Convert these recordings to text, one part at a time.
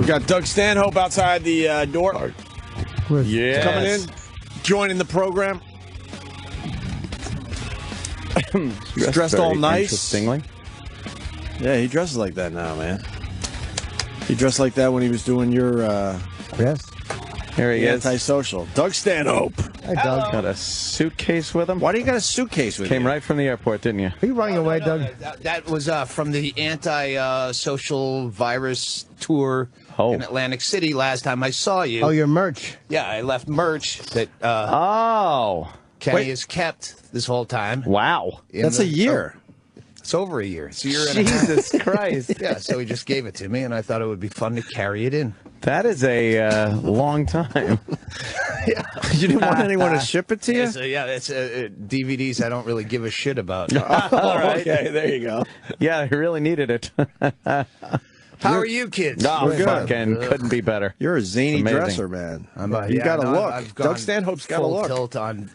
got Doug Stanhope outside the door. Yes. Coming in, joining the program. He's dressed all nice. Interestingly. Yeah, he dresses like that now, man. He dressed like that when he was doing your Yes. Here he is. antisocial. Doug Stanhope. Hey, Doug. Got a suitcase with him. Why do you got a suitcase with Came you? right from the airport, didn't you? Are you running away, Doug? That was from the anti-social virus tour in Atlantic City last time I saw you. Oh, your merch. Yeah, I left merch that Kenny has kept this whole time. Wow. That's a year. It's over a year. It's a year and a half. Jesus Christ. Yeah, so he just gave it to me, and I thought it would be fun to carry it in. That is a long time. Yeah. You didn't want anyone to ship it to you? It's DVDs I don't really give a shit about. All right. Okay, there you go. Yeah, he really needed it. How are you kids? Oh, good. fucking couldn't be better. You're a zany Amazing. dresser, man. You Yeah, got a no, look. I've gone Doug Stanhope's got a full look. tilt on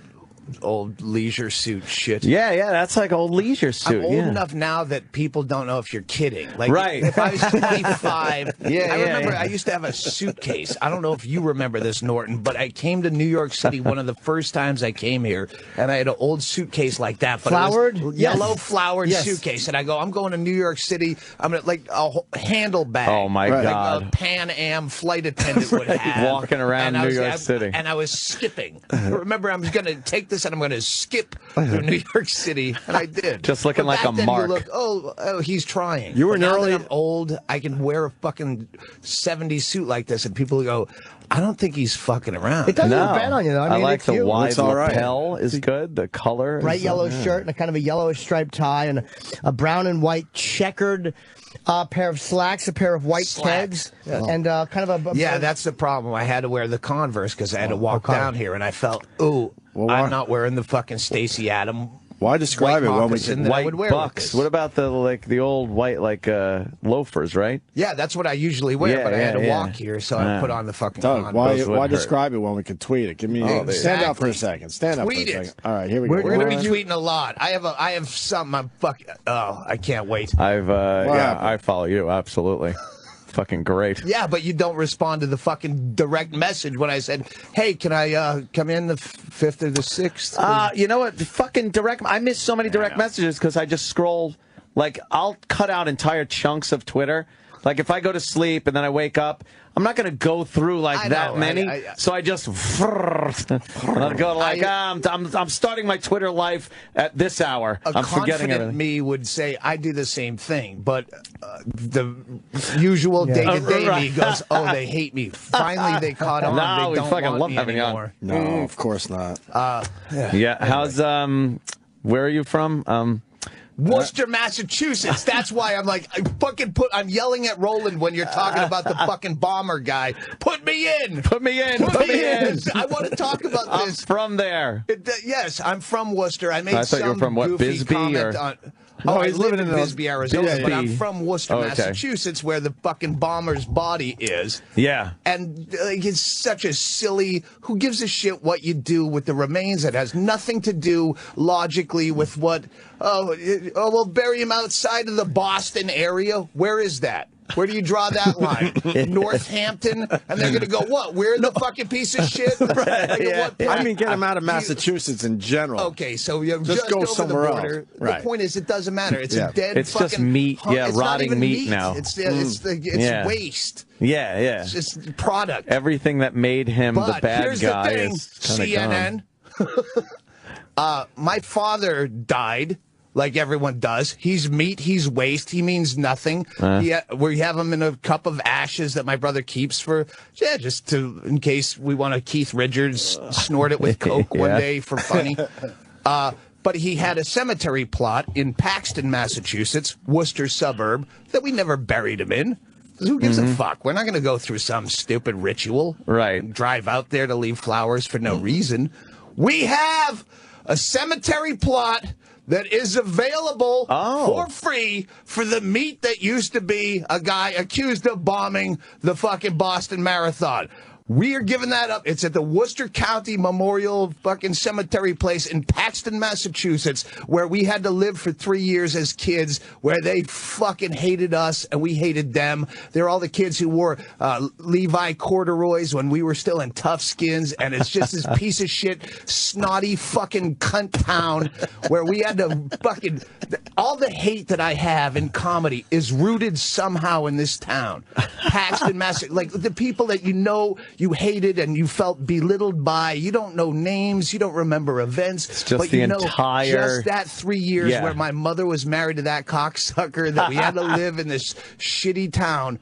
old leisure suit shit. Yeah, that's like old leisure suit. I'm old yeah. enough now that people don't know if you're kidding. Like, Right. If I was 25, I remember yeah. I used to have a suitcase. I don't know if you remember this, Norton, but I came to New York City one of the first times I came here, and I had an old suitcase like that. But Flowered? It was Yes. yellow flowered Yes. suitcase. And I go, I'm going to New York City. I'm going to, like, a handle bag. Oh, my God. Like a Pan Am flight attendant would have. Walking around New York City. And I was skipping. Remember, I'm going to take this and I'm going to skip through New York City, and I did. Just looking But like back a then mark. You look, oh, he's trying. You were But now early- that I'm old. I can wear a fucking 70s suit like this, and people go, I don't think he's fucking around. It doesn't No. look bad on you, though. I mean, like it's the you. wide Looks all right. lapel is good. The color Bright is, yellow shirt and a kind of a yellowish striped tie and a brown and white checkered pair of slacks, a pair of white Slacks. kegs, and kind of a Yeah, that's the problem. I had to wear the Converse because I had to walk down here, and I felt, ooh, why- I'm not wearing the fucking Stacey Adams. Why describe white it when we moccasin can... that I white would wear with bucks. this. What about the old white loafers, right? Yeah, that's what I usually wear, Yeah, but I had to yeah, walk here, so I Yeah. put on the fucking Doug, Converse. Those would why hurt. describe it when we can tweet it? Give me Exactly. stand up for a second. Stand up Tweet for a it. second. All right, here we go. We're going to One, be tweeting a lot. I have something. I'm fucking. Oh, I can't wait. I've happened? I follow you absolutely. Fucking great. Yeah, but you don't respond to the fucking direct message when I said, "Hey, can I come in the 5th or the 6th?" You know what? Fucking direct. I miss so many direct messages because I just scroll. Like, I'll cut out entire chunks of Twitter. Like, if I go to sleep and then I wake up, I'm not going to go through like I that know, many. I- So I just and I'll go like, I'm starting my Twitter life at this hour. A I'm forgetting confident everything. me would say I do the same thing, but the usual day-to-day Right. me goes, "Oh, they hate me." Finally, they caught on. No, they we don't fucking want love me having you on. anymore. No, of course not. Yeah. How's where are you from? Worcester, Massachusetts. That's why I'm like, I'm yelling at Roland when you're talking about the fucking bomber guy. Put me in. Put me in. Put me in. I want to talk about I'm this. from there. Yes, I'm from Worcester. I made I thought you were some from, what, goofy Bisbee, comment or- on. No, Oh, I he's live living in in Bisbee, Arizona, but I'm Bisbee. from Worcester, Oh, okay. Massachusetts, where the fucking bomber's body is. Yeah. And it's such a silly. Who gives a shit what you do with the remains? It has nothing to do logically with what. Oh, we'll bury him outside of the Boston area. Where is that? Where do you draw that line? Northampton? And they're going to go, what? We're the fucking piece of shit? Like, what part- I mean, get him out of Massachusetts in general. Okay, so you Just go over somewhere the else. border. Right. The point is, it doesn't matter. It's Yeah. a dead. It's just fucking meat. Yeah, it's not rotting even meat now. It's Yeah. waste. Yeah. Yeah. It's just product. Everything that made him But the bad here's guy the thing, is kind of CNN. My father died. Like everyone does. He's meat, he's waste, he means nothing. We have him in a cup of ashes that my brother keeps for, just in case we want to Keith Richards snort it with Coke one day for funny. But he had a cemetery plot in Paxton, Massachusetts, Worcester suburb, that we never buried him in. 'Cause who gives a fuck? We're not going to go through some stupid ritual. Right. And drive out there to leave flowers for no reason. We have a cemetery plot that is available for free for the meat that used to be a guy accused of bombing the fucking Boston Marathon. We are giving that up. It's at the Worcester County Memorial fucking Cemetery place in Paxton, Massachusetts, where we had to live for 3 years as kids, where they fucking hated us and we hated them. They're all the kids who wore Levi corduroys when we were still in tough skins, and it's just this piece of shit, snotty fucking cunt town where we had to fucking... All the hate that I have in comedy is rooted somehow in this town. Paxton, Massachusetts. Like, the people that you know... You hated and you felt belittled by. You don't know names. You don't remember events. It's just but the you know entire... just that 3 years where my mother was married to that cocksucker, that we had to live in this shitty town.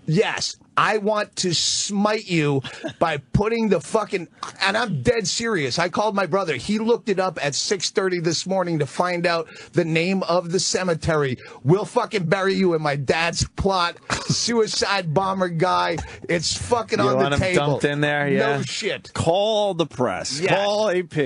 Yes, I want to smite you by putting the fucking... And I'm dead serious. I called my brother. He looked it up at 6:30 this morning to find out the name of the cemetery. We'll fucking bury you in my dad's plot. Suicide bomber guy. It's fucking on the table. Dumped in there? Yeah. No shit. Call the press. Yes. Call AP.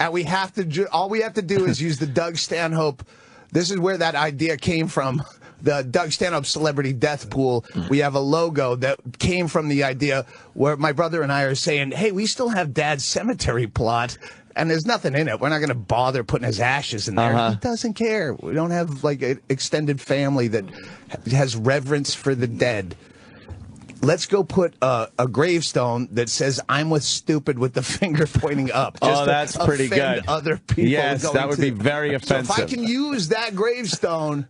And we have to... All we have to do is use the Doug Stanhope... This is where that idea came from. The Doug Stanhope Celebrity Death Pool. We have a logo that came from the idea where my brother and I are saying, hey, we still have Dad's cemetery plot, and there's nothing in it. We're not going to bother putting his ashes in there. He doesn't care. We don't have, like, an extended family that has reverence for the dead. Let's go put a gravestone that says "I'm with stupid" with the finger pointing up. Just that's to pretty offend good. Other people. Yes, that would be very offensive. So if I can use that gravestone,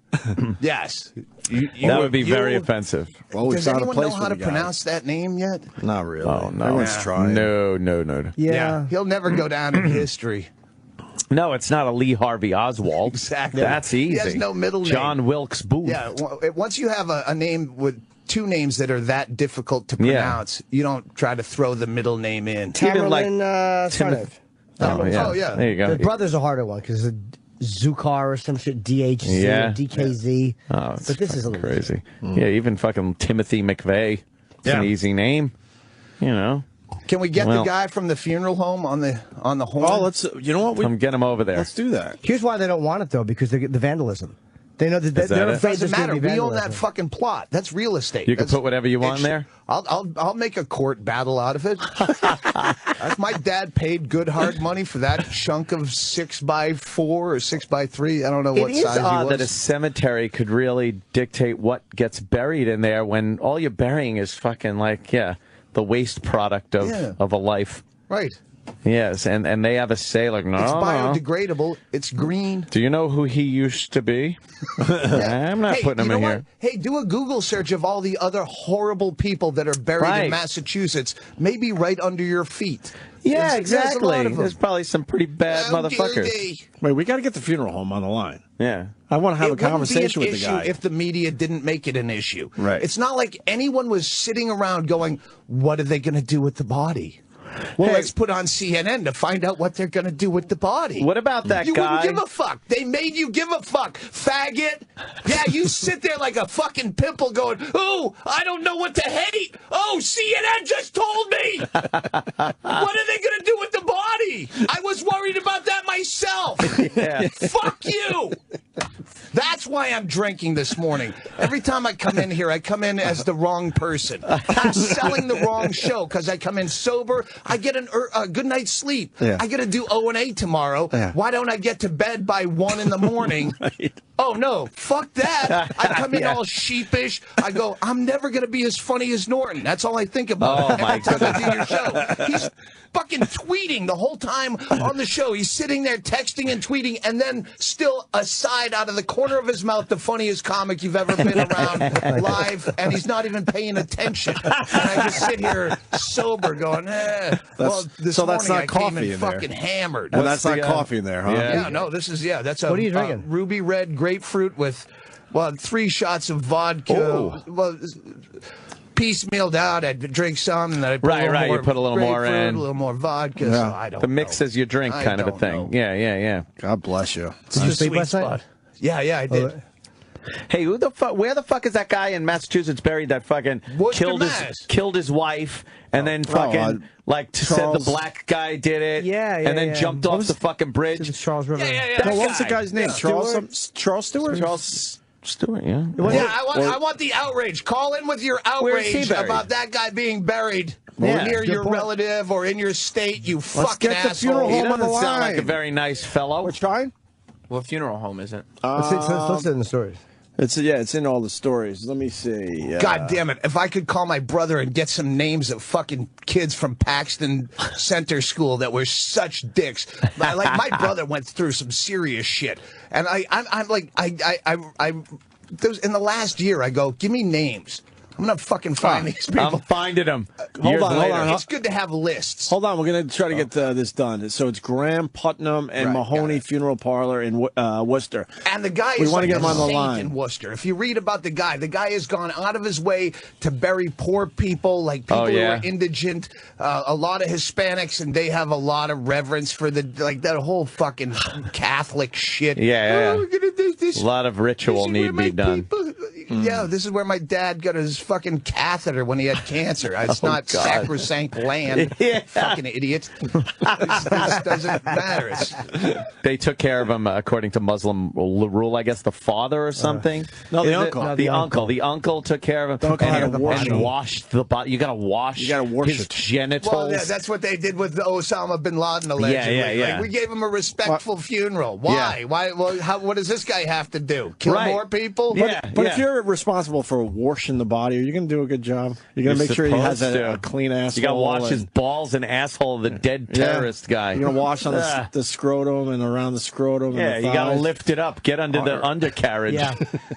yes, that would be very offensive. Well, does anyone know how to pronounce that name yet? Not really. Oh no, everyone's trying. No. Yeah. He'll never go down in history. No, it's not a Lee Harvey Oswald. Exactly. That's easy. He has no middle name. John Wilkes Booth. Yeah. Once you have a name with two names that are that difficult to pronounce, you don't try to throw the middle name in. Tamerlan Stanhope. Oh, yeah. There you go. The brother's a harder one because Zukar or some shit, DHZ or DKZ. Oh, but this is a little crazy. Yeah, even fucking Timothy McVeigh. It's an easy name. You know. Can we get the guy from the funeral home on the horn? Oh, let's. You know what? Come get him over there. Let's do that. Here's why they don't want it though, because the vandalism. They know that they're afraid doesn't matter. We own that fucking plot. That's real estate. You can put whatever you want in there. I'll make a court battle out of it. My dad paid good hard money for that chunk of 6x4 or 6x3. I don't know what size he was. It is odd that a cemetery could really dictate what gets buried in there when all you're burying is fucking the waste product of a life. Right. Yes, and they have a say like, no, it's biodegradable. It's green. Do you know who he used to be? I'm not putting him in here. Hey, do a Google search of all the other horrible people that are buried in Massachusetts, maybe right under your feet. Yeah, exactly. There's probably some pretty bad motherfuckers. Wait, we got to get the funeral home on the line. Yeah. I want to have a conversation with the guy. If the media didn't make it an issue. Right. It's not like anyone was sitting around going, what are they going to do with the body? Well, let's put on CNN to find out what they're going to do with the body. What about that guy? You wouldn't give a fuck. They made you give a fuck, faggot. Yeah, you sit there like a fucking pimple going, oh, I don't know what to hate. Oh, CNN just told me. What are they going to do with the body? I was worried about that myself. Yeah. Fuck you. That's why I'm drinking this morning. Every time I come in here, I come in as the wrong person. I'm selling the wrong show because I come in sober. I get a good night's sleep. Yeah. I got to do O&A tomorrow. Yeah. Why don't I get to bed by 1 in the morning? Right. Oh, no. Fuck that. I come in all sheepish. I go, I'm never going to be as funny as Norton. That's all I think about every time I do your show. He's fucking tweeting the whole time on the show. He's sitting there texting and tweeting, and then still aside out of the corner of his mouth, the funniest comic you've ever been around live, and he's not even paying attention. And I just sit here sober going, well, this so morning that's not I coffee came in in there. fucking hammered. Well, that's not coffee in there, huh? Yeah, no, this is, that's a what are you drinking? Ruby red grapefruit with, 3 shots of vodka. Oh. Well, piecemealed out. I drink some, and then I put you put a little more in, a little more vodka. Yeah. So I don't the mix know. as you drink kind of a thing. Know. Yeah. God bless you. Did you sleep last night? Yeah, I did. Hey, where the fuck is that guy in Massachusetts buried that fucking Worcester, killed his wife and then fucking said the black guy did it? Yeah, and then jumped off the fucking bridge. To the Charles River. Yeah. What was the guy's name? Charles Stewart? Charles Stewart, I want the outrage. Call in with your outrage buried? about that guy being buried. Yeah, near good your point. relative or in your state, you Let's fucking get the asshole. funeral He home on doesn't the sound like a line. very nice fellow. We're trying. What funeral home is it? Let's listen to the stories. It's in all the stories. Let me see. God damn it. If I could call my brother and get some names of fucking kids from Paxton Center School that were such dicks. Like, my brother went through some serious shit. And I'm like, in the last year, I go, give me names. I'm going to fucking find these people. I'm finding them. Hold on. It's good to have lists. Hold on, we're going to try to get this done. So it's Graham, Putnam, and Right, Mahoney got it. Funeral Parlor in Worcester. And the guy We is wanna like get him a on the saint line. in Worcester. If you read about the guy has gone out of his way to bury poor people, like people who are indigent, a lot of Hispanics, and they have a lot of reverence for that whole fucking Catholic shit. Yeah. We're gonna do this. A lot of ritual This is where need be my done. people- Yeah, this is where my dad got his fucking catheter when he had cancer. It's not God. sacrosanct land. Yeah. Fucking idiot. This doesn't matter. They took care of him according to Muslim rule, I guess the father or something. No, the Is it? uncle. No, The uncle. The uncle took care of him. The uncle had to wash and him. washed the body. You got to wash his it. genitals. Well, yeah, that's what they did with Osama bin Laden, allegedly. yeah. Like, we gave him a respectful funeral. Why? Yeah. Why? Well, what does this guy have to do? Kill Right. more people? But if you're responsible for washing the body, are you going to do a good job? You're going to You're make sure he has supposed to. a clean asshole. You got to wash his balls and asshole of the dead terrorist guy. You're going to wash on the scrotum and around the scrotum. Yeah, and the you got to thighs. lift it up. Get under the undercarriage. Yeah.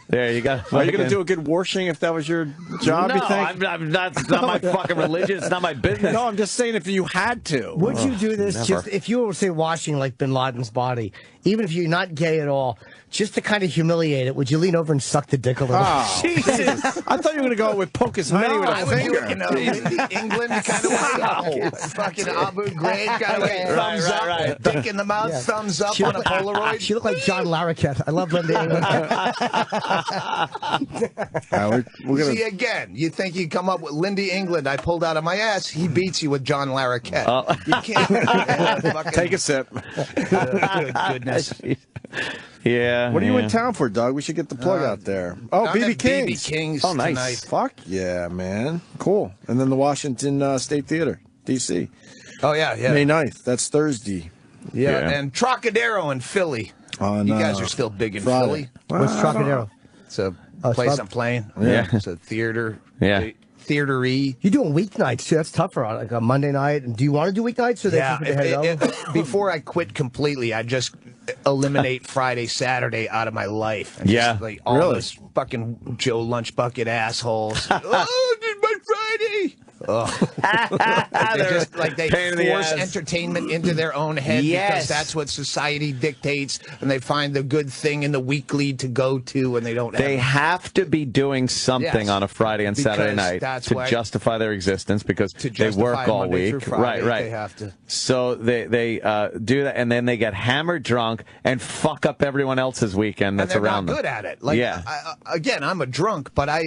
There you go. Are you going to do a good washing if that was your job, No, you think? I'm not. It's not my fucking religion. It's not my business. No, I'm just saying if you had to. Would you do this never. just if you were, say, washing like Bin Laden's body, even if you're not gay at all, just to kind of humiliate it? Would you lean over and suck the dick a little? Oh, Jesus. I thought you were going to go with poke his hiney with I a would do finger. it in the England kind of way. Fucking Abu Ghraib kind of way. Thumbs up. right. Dick in the mouth, Yeah. thumbs up She on a looked- Polaroid. She looked like John Larroquette. I love Linda England. We're gonna, See, again, you think you come up with Lindy England, I pulled out of my ass, he beats you with John Larroquette. You can't. Fucking, take a sip. Good goodness. Yeah. What are you yeah. in town for, Doug? We should get the plug out there. Oh, I'm BB at King's. BB King's Oh, nice. tonight. Fuck yeah, man. Cool. And then the Washington State Theater, D.C. Oh, yeah. May 9th. That's Thursday. Yeah. And Trocadero in Philly. On, You guys are still big in Friday. Philly. What's Trocadero? It's a Oh, place it's I'm playing. Yeah. It's a theater. Yeah. Theater-y. You're doing weeknights too. That's tougher. Like a Monday night. And do you want to do weeknights or they Yeah, keep it head over? before I quit completely, I just eliminate Friday, Saturday out of my life. And Yeah. just, like, all Really? those fucking Joe Lunchbucket assholes. Oh, did my Friday? They just like they Pain in the force ass. entertainment into their own head Yes. because that's what society dictates, and they find the good thing in the weekly to go to, and they don't. They have to be doing something Yes. on a Friday and Saturday Because night that's to why- justify their existence because to they justify work all Monday through week. Friday, Right. They have to. So they do that, and then they get hammered drunk and fuck up everyone else's weekend that's and they're around not them. good at it. Like, yeah. Again, I'm a drunk, but I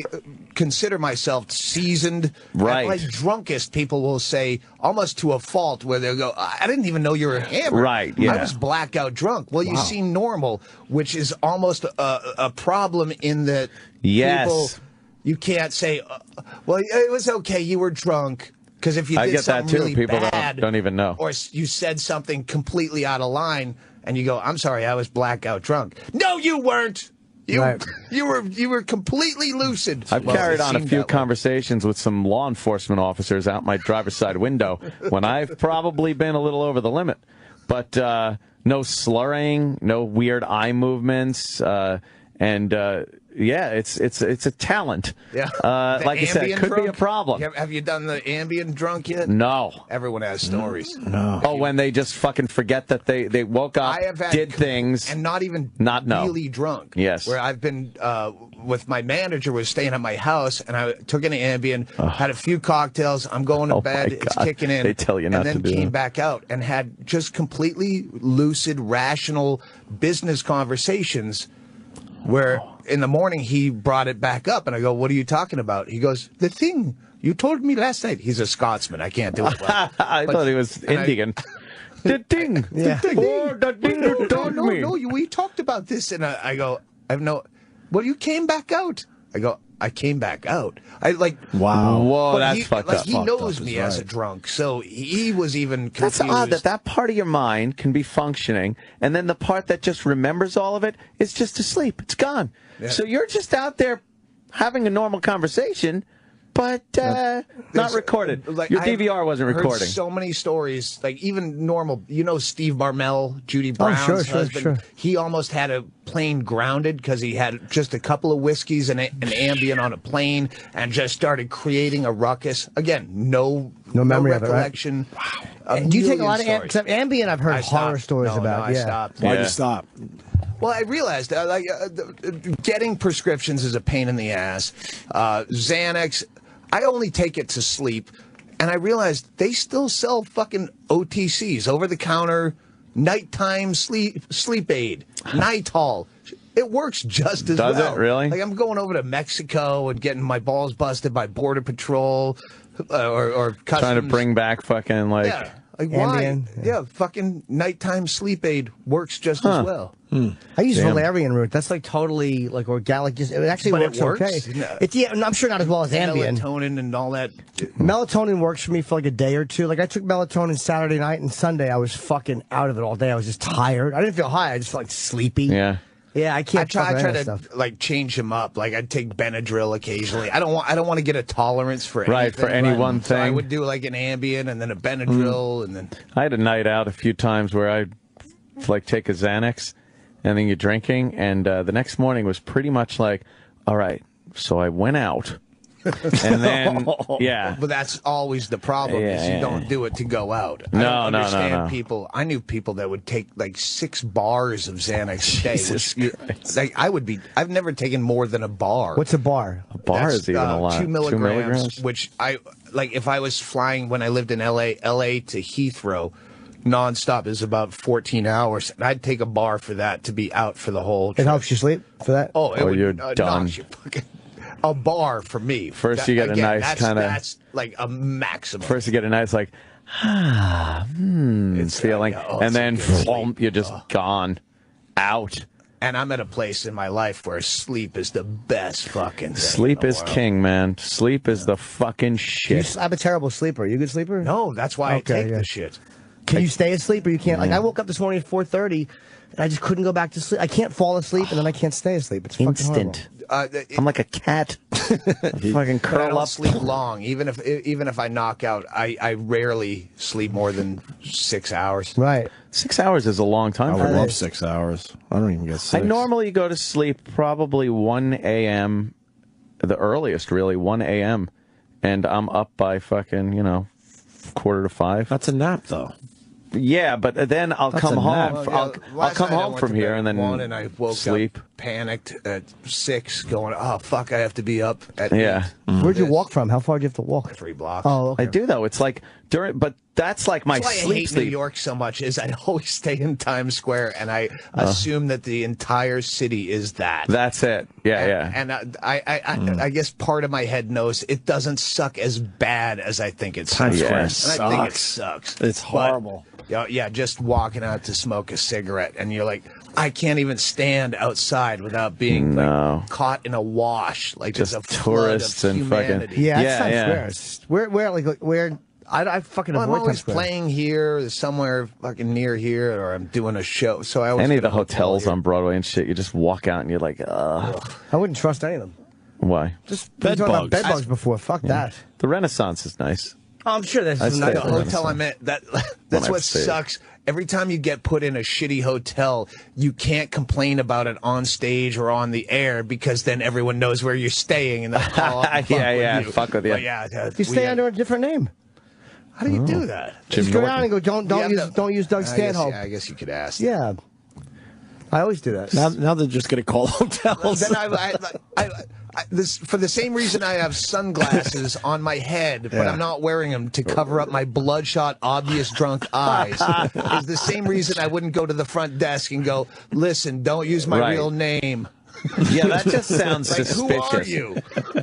consider myself seasoned. Right. And like drunkest people will say, almost to a fault, where they'll go, I didn't even know you were hammered. Right, yeah. I was blackout drunk. Well, you seem normal, which is almost a problem in that Yes. people, you can't say, well, it was okay, you were drunk. Because if you I did get that something too. really People bad, don't even know. or you said something completely out of line, and you go, "I'm sorry, I was blackout drunk." No, you weren't. You Right. you were completely lucid. I've Well, carried it on a seemed few that way. conversations with some law enforcement officers out my driver's side window when I've probably been a little over the limit. But no slurring, no weird eye movements, and yeah, it's a talent. Yeah. Like The you said, it Ambien could be a drunk? problem. Have you done the Ambien drunk yet? No. Everyone has stories. No. Oh, when they just fucking forget that they woke up, I have had did things. and not even Not know. really drunk. Yes. Where I've been with my manager was staying at my house, and I took an Ambien, had a few cocktails. I'm going to Oh, bed. my It's God. kicking in. They tell you not and then to do came that. back out and had just completely lucid, rational business conversations. Where in the morning he brought it back up, and I go, "What are you talking about?" He goes, "The thing you told me last night." He's a Scotsman. I can't do it well. I But- thought he was and I- Indian. The thing. Yeah. The thing. Oh, the thing you told me. No, we talked about this, and I go, I have no. Well, you came back out. I go, I came back out. I like Wow. Whoa, but that's he, fucked like, up. He Fucked knows up me is as a right. drunk, so he was even confused. That's odd that part of your mind can be functioning, and then the part that just remembers all of it is just asleep. It's gone. Yeah. So you're just out there having a normal conversation, but not recorded. Like, Your I've DVR wasn't heard recording. so many stories, like even normal. You know, Steve Barmel, Judy Brown's sure, husband. sure. He almost had a plane grounded because he had just a couple of whiskeys and an Ambien on a plane, and just started creating a ruckus. Again, no memory of it, right? recollection. Wow. Do you take a lot of Ambien? I've heard I horror stopped. stories No, about. No, I yeah. stopped. Why'd Yeah. you stop? Well, I realized getting prescriptions is a pain in the ass. Xanax, I only take it to sleep, and I realized they still sell fucking OTCs, over the counter, nighttime sleep aid, Nitol. It works just as well. Does it really? Like I'm going over to Mexico and getting my balls busted by Border Patrol or customs. Trying to bring back fucking like. Yeah. Like why? Ambien. Yeah, fucking nighttime sleep aid works just as well. I use Damn. Valerian root. That's like totally like organic. Just, it actually But it works, works? okay. No. It's I'm sure not as well as Ambien. Melatonin and all that. Melatonin works for me for like a day or two. Like I took melatonin Saturday night and Sunday. I was fucking out of it all day. I was just tired. I didn't feel high. I just felt like sleepy. Yeah. Yeah, I I can't. try fuck with to that stuff. like change him up. Like I'd take Benadryl occasionally. I don't want to get a tolerance for Right, anything. for any one So I thing. would do like an Ambien and then a Benadryl and then. I had a night out a few times where I'd like take a Xanax and then you're drinking, and the next morning was pretty much like, all right, so I went out. And then, yeah. But that's always the problem. Yeah, is you yeah, don't yeah. do it to go out. I No, don't no, understand no. people. I knew people that would take like 6 bars of Xanax a day. Jesus Christ. Like I've never taken more than a bar. What's a bar? A bar That's, is even a lot. 2 milligrams, which I like. If I was flying when I lived in LA to Heathrow, nonstop is about 14 hours, and I'd take a bar for that to be out for the whole It trip. helps you sleep for that. Oh, it Oh, would, you're knock done. you fucking- a bar for me. First you get a nice kinda- That's like a maximum. First you get a nice like, It's feeling, yeah, and it's a then good sleep. you're just gone, out. And I'm at a place in my life where sleep is the best fucking thing. Sleep in the is world. king, man. Sleep is the fucking shit. I'm a terrible sleeper. You a good sleeper? No, that's why Okay, I take yeah. the shit. Can you stay asleep or you can't? Like I woke up this morning at 4:30 and I just couldn't go back to sleep. I can't fall asleep and then I can't stay asleep. It's fucking horrible. Instant. It- I'm like a cat. Fucking But I curl don't up. sleep long. Even if I knock out, I rarely sleep more than 6 hours. Right. 6 hours is a long time I for would me. love 6 hours. I don't even get 6. I normally go to sleep probably 1 a.m. The earliest, really, 1 a.m. And I'm up by fucking, 4:45. That's a nap, though. Yeah, but then I'll That's come a nap. home. Well, I'll last come night I home went from to here bed and then at 1 and I woke sleep. up panicked at 6, going, oh fuck, I have to be up at Yeah. 8. Where'd you walk from? How far do you have to walk? 3 blocks. Oh, okay. I do though. It's like but that's like my That's why I sleep hate sleep. New York so much. Is I always stay in Times Square and I assume that the entire city is that. That's it. Yeah, yeah. And I guess part of my head knows it doesn't suck as bad as I think it Times sucks. Square And I think it sucks. sucks. It's horrible. Yeah, just walking out to smoke a cigarette, and you're like, I can't even stand outside without being like, caught in a wash, like Just there's a flood tourists of and fucking- humanity. Yeah, Yeah, it's Times yeah. Square. Where I fucking Well, I'm avoid Times always Square. playing here, somewhere fucking near here, or I'm doing a show. So I always Any of get the a hotel hotels here. on Broadway and shit, you just walk out and you're like, ugh. I wouldn't trust any of them. Why? Just Bed we talked about bugs. bed bugs before. Fuck that. The Renaissance is nice. Oh, I'm sure there's I some stay nice at The the ones. hotel I'm at, that's I've what stayed. sucks. Every time you get put in a shitty hotel, you can't complain about it on stage or on the air because then everyone knows where you're staying and they'll call up and fuck Yeah, with you. fuck with you. But yeah, You stay under a different name. How do you do that? Jim Just go Norton. down and go. Don't use Doug Stanhope. I guess you could ask. Yeah. I always do that. Now they're just going to call hotels. Then this for the same reason I have sunglasses on my head, but I'm not wearing them to cover up my bloodshot, obvious drunk eyes. Is the same reason I wouldn't go to the front desk and go, "Listen, don't use my Right. real name." Yeah, that just sounds Like, suspicious. who are you?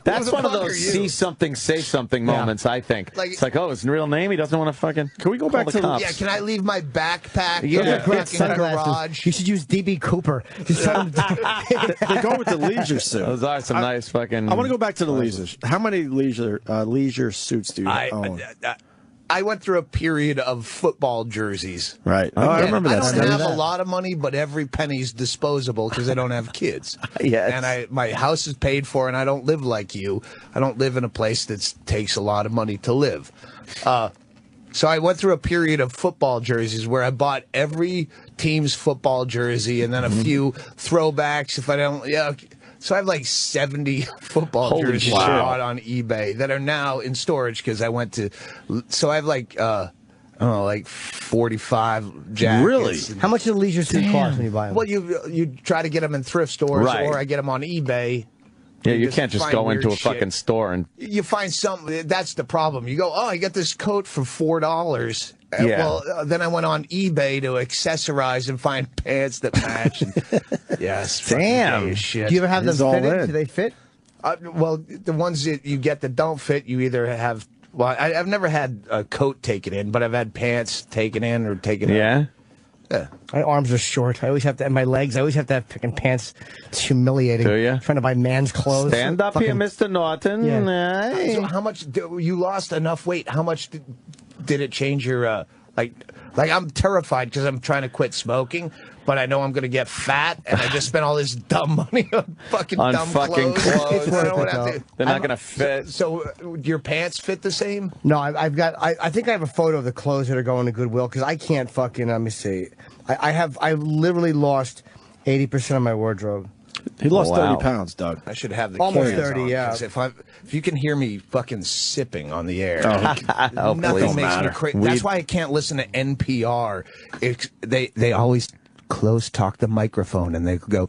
That's Who the one of fuck those are you? see something, say something moments, I think. Like- It's like, oh, his real name? He doesn't want to fucking. Can we go call back the to- cops? Yeah, can I leave my backpack Yeah. in the Great fucking sunglasses. garage? You should use DB Cooper. Just tell him They go with the leisure suit. Those are some nice fucking. I want to go back to the leisure. How many leisure suits do you own? I went through a period of football jerseys. Right. Oh, I And remember that. I don't stuff. have a lot of money, but every penny's disposable because I don't have kids. Yes. And my house is paid for, and I don't live like you. I don't live in a place that takes a lot of money to live. So I went through a period of football jerseys where I bought every team's football jersey and then a few throwbacks if I don't. Yeah. So I have like 70 football Holy jerseys shit. I bought on eBay that are now in storage because I went to. So I have like. I don't know, like 45 jackets. Really? how much does a leisure suit cost when you buy them? Well, you try to get them in thrift stores, Right. or I get them on eBay. Yeah, you can't just find go weird into a shit. fucking store and. You find something. That's the problem. You go, oh, I got this coat for $4. Yeah. Well, then I went on eBay to accessorize and find pants that match. Yes. Damn. Shit. Do you ever have them It's all fitted? in. Do they fit? Well, the ones that you get that don't fit, you either have. Well, I've never had a coat taken in, but I've had pants taken in or taken out. Yeah? Yeah. My arms are short. I always have to, and my legs. I always have to have fucking pants. It's humiliating. Do ya? Trying to buy man's clothes. Stand up here, Fucking- Mr. Norton. Yeah. Hey. So how much you lost enough weight? How much did it change your like I'm terrified because I'm trying to quit smoking, but I know I'm going to get fat, and I just spent all this dumb money on fucking On dumb fucking clothes. It's I don't worth it, have though. to- They're not going to fit. So your pants fit the same? No, I've got. I think I have a photo of the clothes that are going to Goodwill because I can't fucking. Let me see. I literally lost 80% of my wardrobe. He lost Wow. 30 pounds, Doug. I should have the Almost cans 30, on, yeah. 'cause if you can hear me fucking sipping on the air, Oh, nothing please. makes me crazy. That's why I can't listen to NPR. They always close talk the microphone and they go.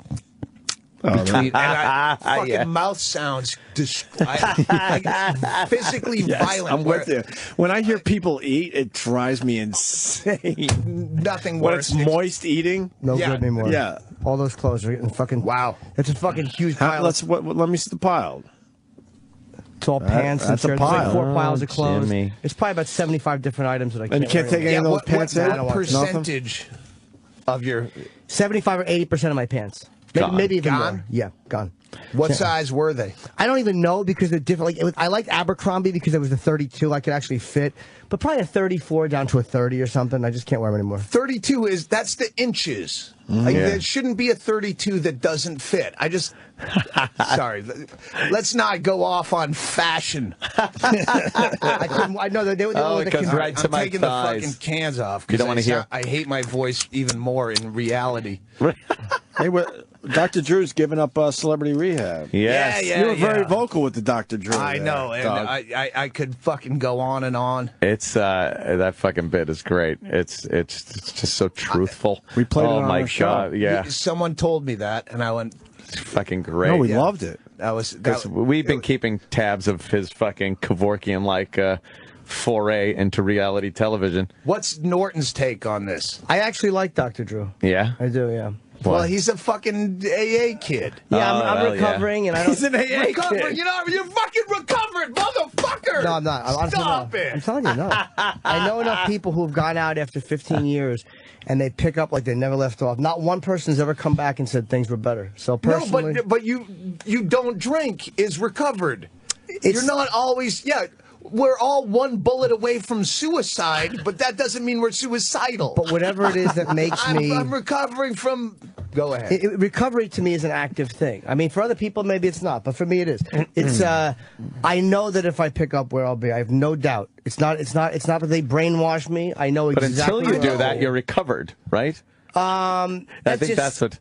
Between, and fucking Yeah. mouth sounds physically Yes, violent. I'm with you. When I hear people eat, it drives me insane. Nothing When worse. it's moist eating. No Yeah. good anymore. Yeah. All those clothes are getting fucking. Wow. It's a fucking huge pile. Let me see the pile. It's all pants and that's a shirts. There's like pile. 4 piles of Oh, clothes. Jimmy. It's probably about 75 different items that I can't. And you can't take wear any anymore. of those pants in? I don't What want percentage of your 75 or 80% of my pants. Maybe, Gone. maybe even Gone? more. Yeah, gone. what Yeah. size were they? I don't even know because they're different. Like I liked Abercrombie because it was a 32. I could actually fit, but probably a 34 down to a 30 or something. I just can't wear them anymore. 32 that's the inches. Mm-hmm. Like, Yeah. there shouldn't be a 32 that doesn't fit. Sorry. Let's not go off on fashion. I couldn't. I know that they were Oh, the it goes con- right to I'm my taking thighs. the fucking cans off. You don't wanna 'cause hear- I hate my voice even more in reality. Hey, Dr. Drew's giving up celebrity rehab. Yes. Yeah, You were very vocal with the Dr. Drew. I there, know, and Doug. I could fucking go on and on. It's that fucking bit is great. It's just so truthful. We played it oh on my our show. god, yeah, Someone told me that, and I went. it's fucking great. No, we Yeah. loved it. That was Because that, we've been keeping tabs of his fucking Kevorkian like foray into reality television. What's Norton's take on this? I actually like Dr. Drew. Yeah. I do. Yeah. Well, he's a fucking AA kid. Yeah, Oh, I'm hell recovering, and I don't. He's an AA Recover, kid. you're fucking recovered, motherfucker. No, I'm not. I'm honestly Stop not. it. I'm telling you, no. I know enough people who've gone out after 15 years, and they pick up like they never left off. Not one person's ever come back and said things were better. So personally, No, but you don't drink is recovered. It's- You're not always We're all one bullet away from suicide, but that doesn't mean we're suicidal. but whatever it is that makes me. I'm recovering from. Go ahead. Recovery to me is an active thing. I mean, for other people, maybe it's not, but for me, it is. It's. I know that if I pick up where I'll be, I have no doubt. It's not that they brainwash me. I know But exactly. until you do what- that, you're recovered, right? I think that's what.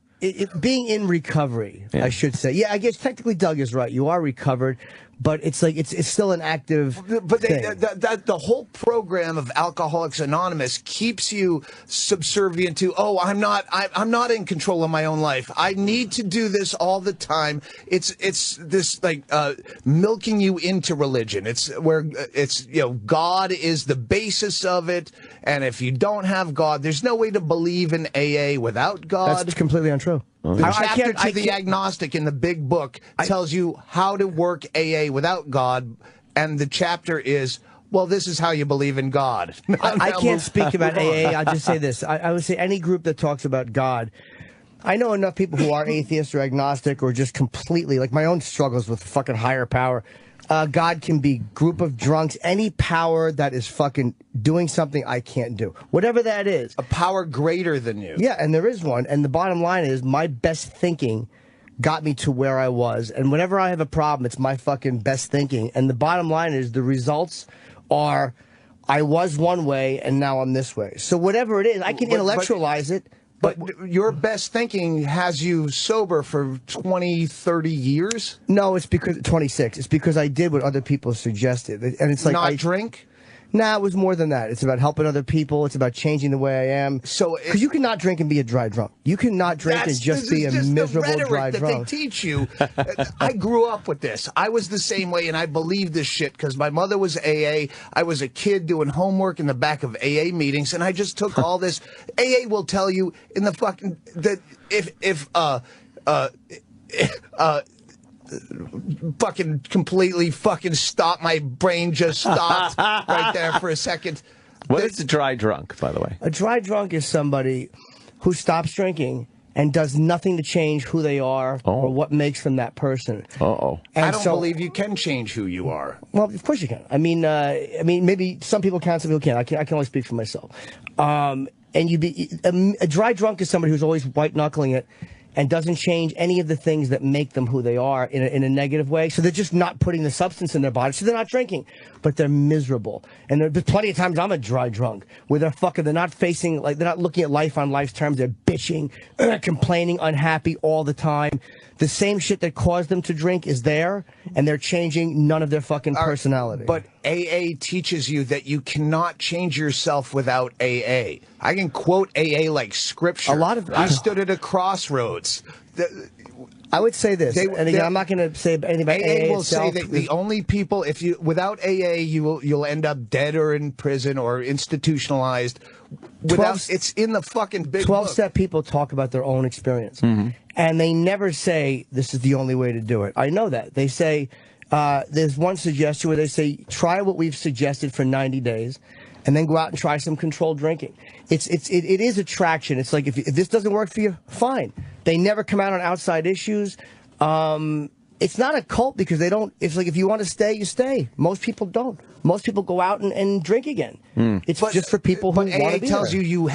Being in recovery, Yeah. I should say. Yeah, I guess technically Doug is right. You are recovered, but it's like it's still an active. But thing. the whole program of Alcoholics Anonymous keeps you subservient to. Oh, I'm not in control of my own life. I need to do this all the time. It's this like milking you into religion. It's where it's God is the basis of it, and if you don't have God, there's no way to believe in AA without God. That's completely untrue. The I chapter can't- to I the can't- agnostic in the big book tells you how to work AA without God, and the chapter is, well, this is how you believe in God. I can't speak about AA. I'll just say this. I would say any group that talks about God. I know enough people who are atheist or agnostic or just completely, like my own struggles with fucking higher power. God can be group of drunks, any power that is fucking doing something I can't do. Whatever that is. A power greater than you. Yeah, and there is one. And the bottom line is my best thinking got me to where I was. And whenever I have a problem, it's my fucking best thinking. And the bottom line is the results are I was one way and now I'm this way. So whatever it is, I can intellectualize it. But your best thinking has you sober for 20, 30 years? No, it's because 26. It's because I did what other people suggested. And it's like Not drink? Nah, it was more than that. It's about helping other people. It's about changing the way I am. So, because you cannot drink and be a dry drunk. You cannot drink and just be a miserable the dry that drunk. They teach you. I grew up with this. I was the same way, and I believed this shit because my mother was AA. I was a kid doing homework in the back of AA meetings, and I just took all this. AA will tell you in the fucking that if fucking completely fucking stop. My brain just stopped right there for a second. What is a dry drunk, by the way? A dry drunk is somebody who stops drinking and does nothing to change who they are or what makes them that person. Uh-oh. And I don't believe you can change who you are. Well, of course you can. I mean, maybe some people can, some people can't. I can only speak for myself. And a dry drunk is somebody who's always white knuckling it and doesn't change any of the things that make them who they are in a negative way. So they're just not putting the substance in their body. So they're not drinking, but they're miserable. And there's plenty of times I'm a dry drunk where they're not facing, like, they're not looking at life on life's terms. They're bitching, complaining, unhappy all the time. The same shit that caused them to drink is there, and they're changing none of their fucking personality. But AA teaches you that you cannot change yourself without AA. I can quote AA like scripture. I stood at a crossroads. I would say this, and again, I'm not going to say anything about AA will itself. say that the only people, without AA, you'll end up dead or in prison or institutionalized. It's in the fucking big 12-step people talk about their own experience, and they never say this is the only way to do it. I know that. They say there's one suggestion where they say try what we've suggested for 90 days. And then go out and try some controlled drinking. It is attraction. It's like if this doesn't work for you, fine. They never come out on outside issues. It's not a cult because they don't. It's like if you want to stay, you stay. Most people don't. Most people go out and drink again. It's just for people who want to be AA tells there. you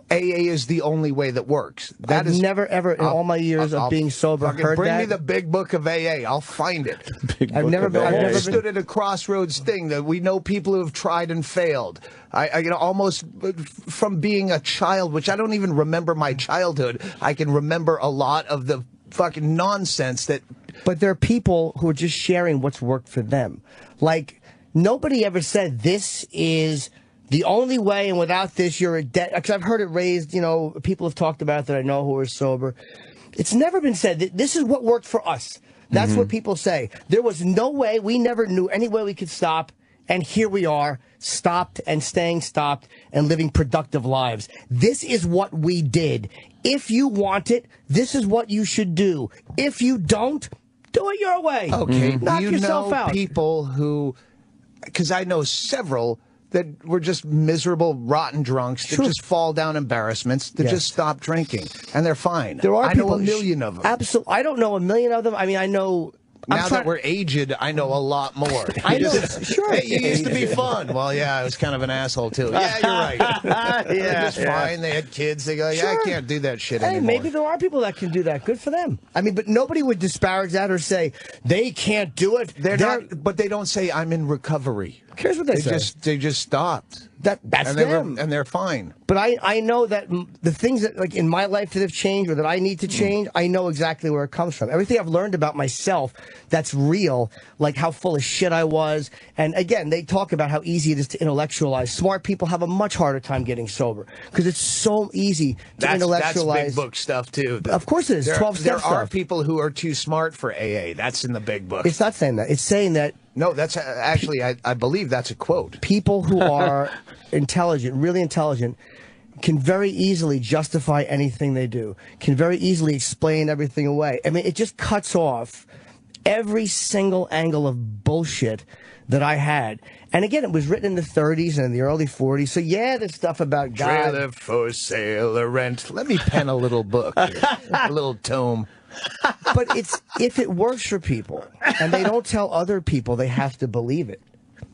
AA is the only way that works. I've never ever in all my years of being sober heard bring that. me the big book of AA. I'll find it. I've never stood at a crossroads thing that we know people who have tried and failed. I almost from being a child, which I don't even remember my childhood. I can remember a lot of the fucking nonsense that. But there are people who are just sharing what's worked for them. Like nobody ever said this is the only way, and without this, you're a dead. Because I've heard it raised, people have talked about it that I know who are sober. It's never been said that this is what worked for us. That's what people say. There was no way, we never knew any way we could stop, and here we are, stopped and staying stopped and living productive lives. This is what we did. If you want it, this is what you should do. If you don't, do it your way. Okay, knock you yourself know out. people who, because I know several that were just miserable, rotten drunks that just fall down embarrassments, that just stop drinking, and they're fine. There are I know a million of them. Absolutely. I don't know a million of them. I mean, I know. Now that we're aged, I know a lot more. I know, sure. Hey, you used to be fun. Well, yeah, I was kind of an asshole, too. Yeah, you're right. They're just fine. They had kids. They go, I can't do that shit anymore. Maybe there are people that can do that. Good for them. I mean, but nobody would disparage that or say, they can't do it. They're not, but they don't say, I'm in recovery. Here's what they say. They just stopped. That's them. And they're fine. But I know that the things that, like, in my life that have changed or that I need to change, I know exactly where it comes from. Everything I've learned about myself that's real, like how full of shit I was. And again, they talk about how easy it is to intellectualize. Smart people have a much harder time getting sober because it's so easy to intellectualize. That's big book stuff, too. Of course it is. 12-step There stuff. are people who are too smart for AA. That's in the big book. It's not saying that. It's saying that. No, that's actually, I believe that's a quote. People who are intelligent, really intelligent, can very easily justify anything they do, can very easily explain everything away. I mean, it just cuts off every single angle of bullshit that I had. And again, it was written in the 30s and in the early 40s. So yeah, there's stuff about God. Trailer for sale or rent. Let me pen a little book, a little tome. But if it works for people and they don't tell other people, they have to believe it.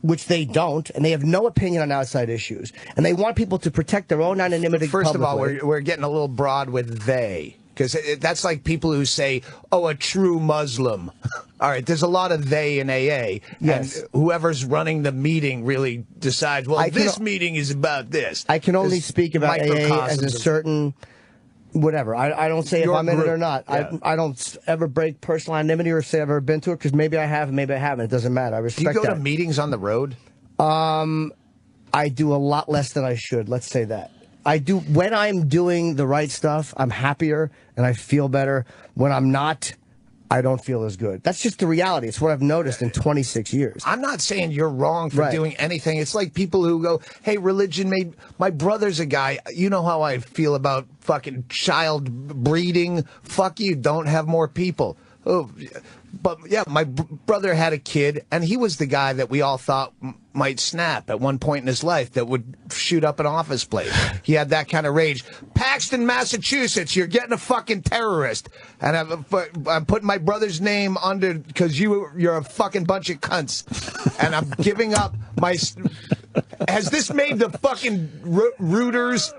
Which they don't, and they have no opinion on outside issues, and they want people to protect their own anonymity. First publicly. of all, we're getting a little broad with they, because that's like people who say, "Oh, a true Muslim." All right, there's a lot of they in AA, yes. And whoever's running the meeting really decides. Well, this meeting is about this. I can only speak about AA as a certain. Whatever. I don't say if I'm in it or not. Yeah. I don't ever break personal anonymity or say I've ever been to it, because maybe I have and maybe I haven't. It doesn't matter. I respect that. Do you go to meetings on the road? I do a lot less than I should. Let's say that. I do. When I'm doing the right stuff, I'm happier and I feel better. When I'm not, I don't feel as good. That's just the reality. It's what I've noticed in 26 years. I'm not saying you're wrong for doing anything. It's like people who go, hey, religion made... My brother's a guy. You know how I feel about fucking child breeding? Fuck you. Don't have more people. Oh, but yeah, my brother had a kid, and he was the guy that we all thought might snap at one point in his life, that would shoot up an office place. He had that kind of rage. Paxton, Massachusetts, you're getting a fucking terrorist. And I'm putting my brother's name under, because you're a fucking bunch of cunts. And I'm giving up my... Has this made the fucking Reuters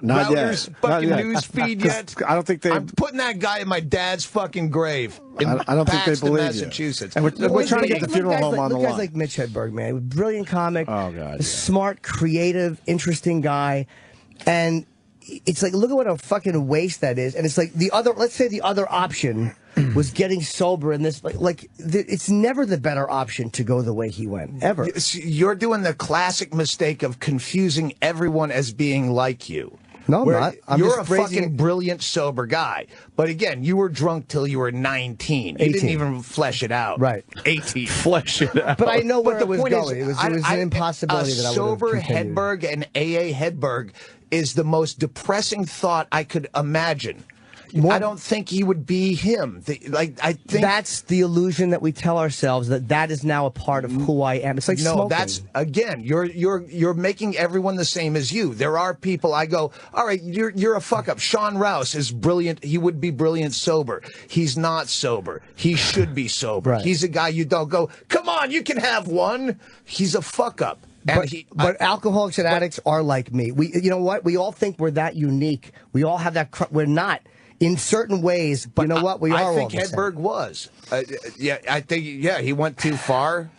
fucking news feed yet? I don't think they... I'm putting that guy in my dad's fucking grave. I don't think they believe Massachusetts. You. And we're trying to get the funeral home on the line. Guys like Mitch Hedberg, man. Brilliant comic. Oh, God. Smart, creative, interesting guy. And it's like, look at what a fucking waste that is. And it's like the other, let's say the other option was getting sober in this, it's never the better option to go the way he went, ever. You're doing the classic mistake of confusing everyone as being like you. No, I'm not. You're a fucking brilliant, sober guy. But again, you were drunk till you were 19. You didn't even flesh it out. Right. 18. Flesh it out. But I know where it was point going. It was an impossibility that I would have sober continued. Hedberg and AA Hedberg is the most depressing thought I could imagine. I don't think he would be him. I think that's the illusion that we tell ourselves, that is now a part of who I am. It's like smoking. That's again, you're making everyone the same as you. There are people I go, all right, you're a fuck up. Sean Rouse is brilliant. He would be brilliant sober. He's not sober. He should be sober. Right. He's a guy you don't go, come on, you can have one. He's a fuck up. But alcoholics and addicts are like me. You know what? We all think we're that unique. We all have that. We're not. In certain ways, but you know what? We are. I think Hedberg was. I think he went too far.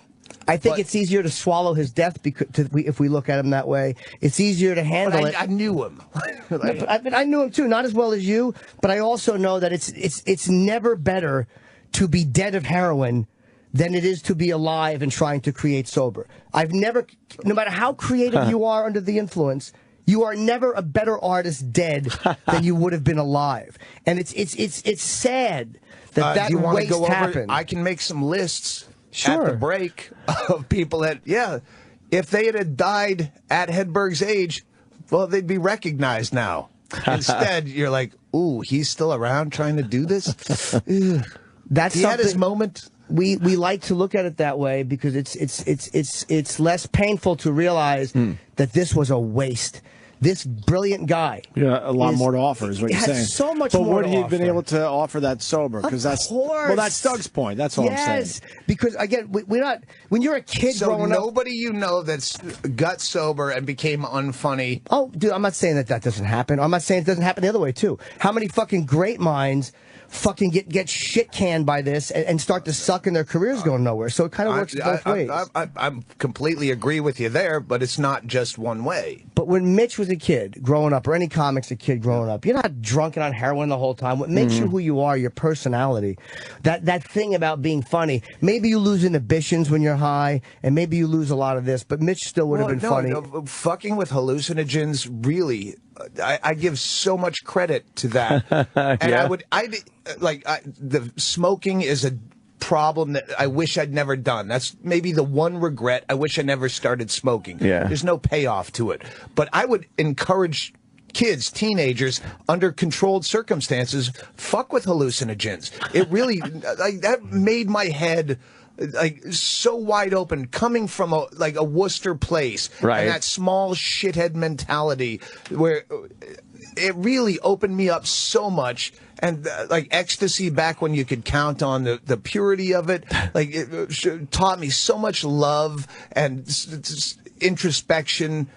I think it's easier to swallow his death if we look at him that way. It's easier to handle it. I knew him. I knew him too, not as well as you, but I also know that it's never better to be dead of heroin than it is to be alive and trying to create sober. No matter how creative you are under the influence, you are never a better artist dead than you would have been alive. And it's sad that waste happened. I can make some lists at the break of people that, if they had died at Hedberg's age, well, they'd be recognized now. Instead, you're like, ooh, he's still around trying to do this? He had his moment. We like to look at it that way because it's less painful to realize that this was a waste. This brilliant guy. Yeah, a lot more to offer is what you're saying. So much but more would he have been able to offer that sober? Because that's Doug's point. That's all I'm saying. Yes, because again, we're not. When you're a kid growing up, nobody you know that's got sober and became unfunny. Oh, dude, I'm not saying that doesn't happen. I'm not saying it doesn't happen the other way too. How many fucking great minds fucking get shit canned by this and start to suck and their careers going nowhere? So it kind of works both ways. I completely agree with you there, but it's not just one way. But when Mitch was a kid growing up, or any comic's a kid growing up, you're not drunk and on heroin the whole time. What makes you who you are, your personality, that thing about being funny. Maybe you lose inhibitions when you're high, and maybe you lose a lot of this, but Mitch still would have been funny. No, fucking with hallucinogens, really, I give so much credit to that. And the smoking is a problem that I wish I'd never done. That's maybe the one regret. I wish I never started smoking. Yeah. There's no payoff to it. But I would encourage kids, teenagers, under controlled circumstances, fuck with hallucinogens. It really, that made my head so wide open, coming from a Worcester place, right? And that small shithead mentality, where it really opened me up so much. And ecstasy, back when you could count on the purity of it, it taught me so much love and introspection.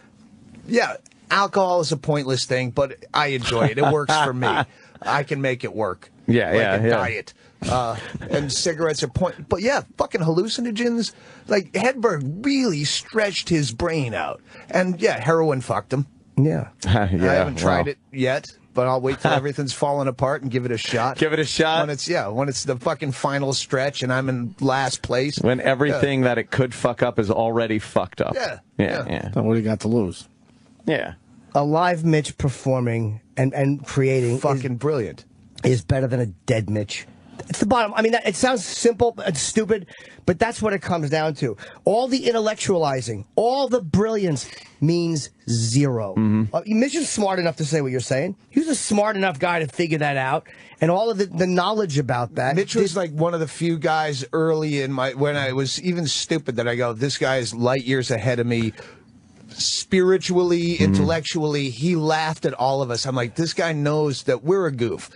Yeah, alcohol is a pointless thing, but I enjoy it. It works for me. I can make it work. Yeah, diet. And cigarettes are but yeah, fucking hallucinogens. Hedberg really stretched his brain out. And yeah, heroin fucked him. Yeah. I haven't tried it yet, but I'll wait till everything's falling apart and give it a shot. Give it a shot? When it's the fucking final stretch and I'm in last place. When everything that it could fuck up is already fucked up. Yeah. So what do you got to lose? Yeah. A live Mitch performing and creating fucking brilliant is better than a dead Mitch. It's the bottom. I mean, it sounds simple and stupid, but that's what it comes down to. All the intellectualizing, all the brilliance means zero. Mitch is smart enough to say what you're saying. He was a smart enough guy to figure that out, and all of the knowledge about that. Mitch was one of the few guys early in when I was even stupid that I go, this guy is light years ahead of me. Spiritually, intellectually, he laughed at all of us. I'm like, this guy knows that we're a goof.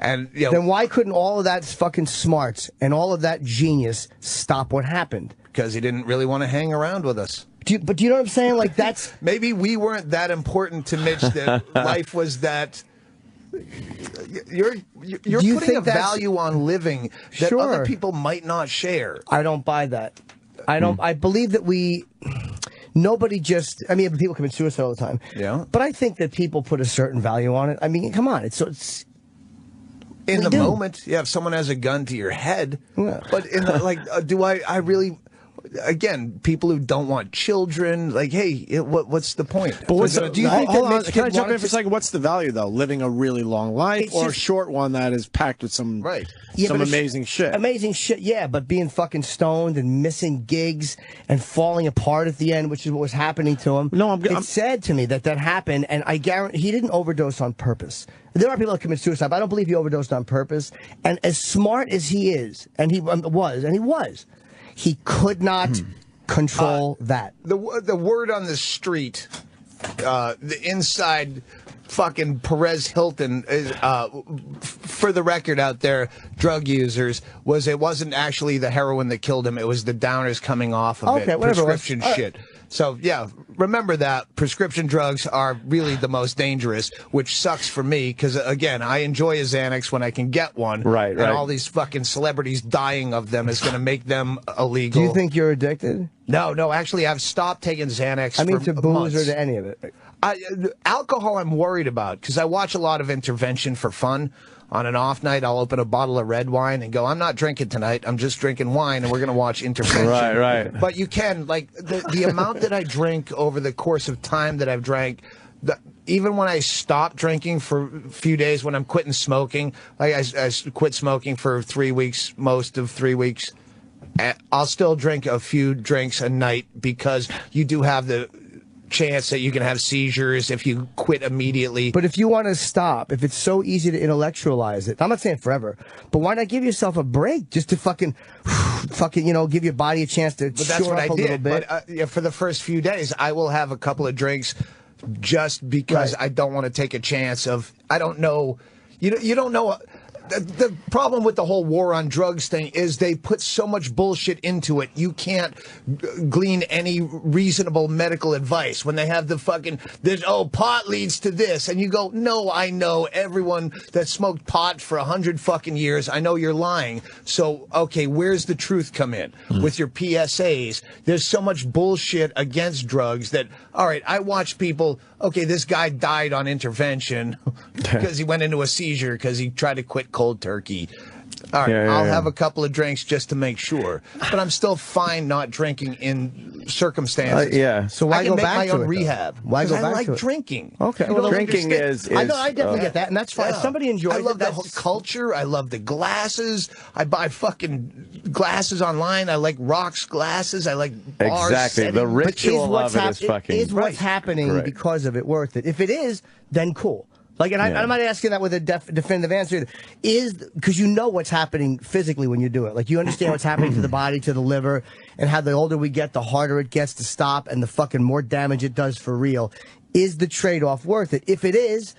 And then why couldn't all of that fucking smarts and all of that genius stop what happened? Because he didn't really want to hang around with us. But do you know what I'm saying? That's maybe we weren't that important to Mitch. That life was that. You're putting a value on living that other people might not share. I don't buy that. I don't. I believe that nobody just. I mean, people commit suicide all the time. Yeah. But I think that people put a certain value on it. I mean, come on. It's in the moment, if someone has a gun to your head. Yeah. But in do I really? Again, people who don't want children, hey, what's the point? But do you think hold on, can I jump in for a second? What's the value, though? Living a really long life or a short one that is packed with some amazing shit? Amazing shit, yeah, but being fucking stoned and missing gigs and falling apart at the end, which is what was happening to him. No, it's sad to me that happened, and I guarantee he didn't overdose on purpose. There are people that commit suicide, but I don't believe he overdosed on purpose. And as smart as he is, and he was, he could not control that. The word on the street, the inside fucking Perez Hilton, for the record out there, drug users, it wasn't actually the heroin that killed him. It was the downers coming off of it. Prescription shit. So, yeah, remember that. Prescription drugs are really the most dangerous, which sucks for me because, again, I enjoy a Xanax when I can get one. Right. And all these fucking celebrities dying of them is going to make them illegal. Do you think you're addicted? No. Actually, I've stopped taking Xanax to booze months. or to any of it? Alcohol I'm worried about because I watch a lot of Intervention for fun. On an off night, I'll open a bottle of red wine and go, I'm not drinking tonight. I'm just drinking wine, and we're going to watch Intervention. Right. But you can, the amount that I drink over the course of time that I've drank, even when I stop drinking for a few days, when I'm quitting smoking, I quit smoking for 3 weeks, most of 3 weeks, I'll still drink a few drinks a night because you do have the chance that you can have seizures if you quit immediately. But if you want to stop, if it's so easy to intellectualize it, I'm not saying forever, but why not give yourself a break just to fucking, give your body a chance to shore up a little bit? But for the first few days, I will have a couple of drinks just because I don't want to take a chance of, I don't know, you don't know. The problem with the whole war on drugs thing is they put so much bullshit into it. You can't glean any reasonable medical advice when they have the fucking, pot leads to this. And you go, no, I know everyone that smoked pot for 100 fucking years. I know you're lying. So, okay, where's the truth come in? With your PSAs, there's so much bullshit against drugs that, all right, I watch people, okay, this guy died on Intervention because he went into a seizure because he tried to quit cold turkey. All right, I'll yeah. have a couple of drinks just to make sure. But I'm still fine not drinking in circumstances. Yeah. So why I can go make back my to own it, though? rehab. Why go I back like to it? drinking. Okay, You well, don't Drinking understand. I definitely get that, and that's fine. If somebody enjoys I love it, the whole culture. I love the glasses. I buy fucking glasses online. I like rocks glasses. I like bars. Exactly. The settings. ritual of it is fucking. Is what's happening Great. because of it worth it? If it is, then cool. Like, and I'm not asking that with a definitive answer. Is because you know what's happening physically when you do it. Like, you understand what's happening to the body, to the liver, and how the older we get, the harder it gets to stop, and the fucking more damage it does for real. Is the trade-off worth it? If it is,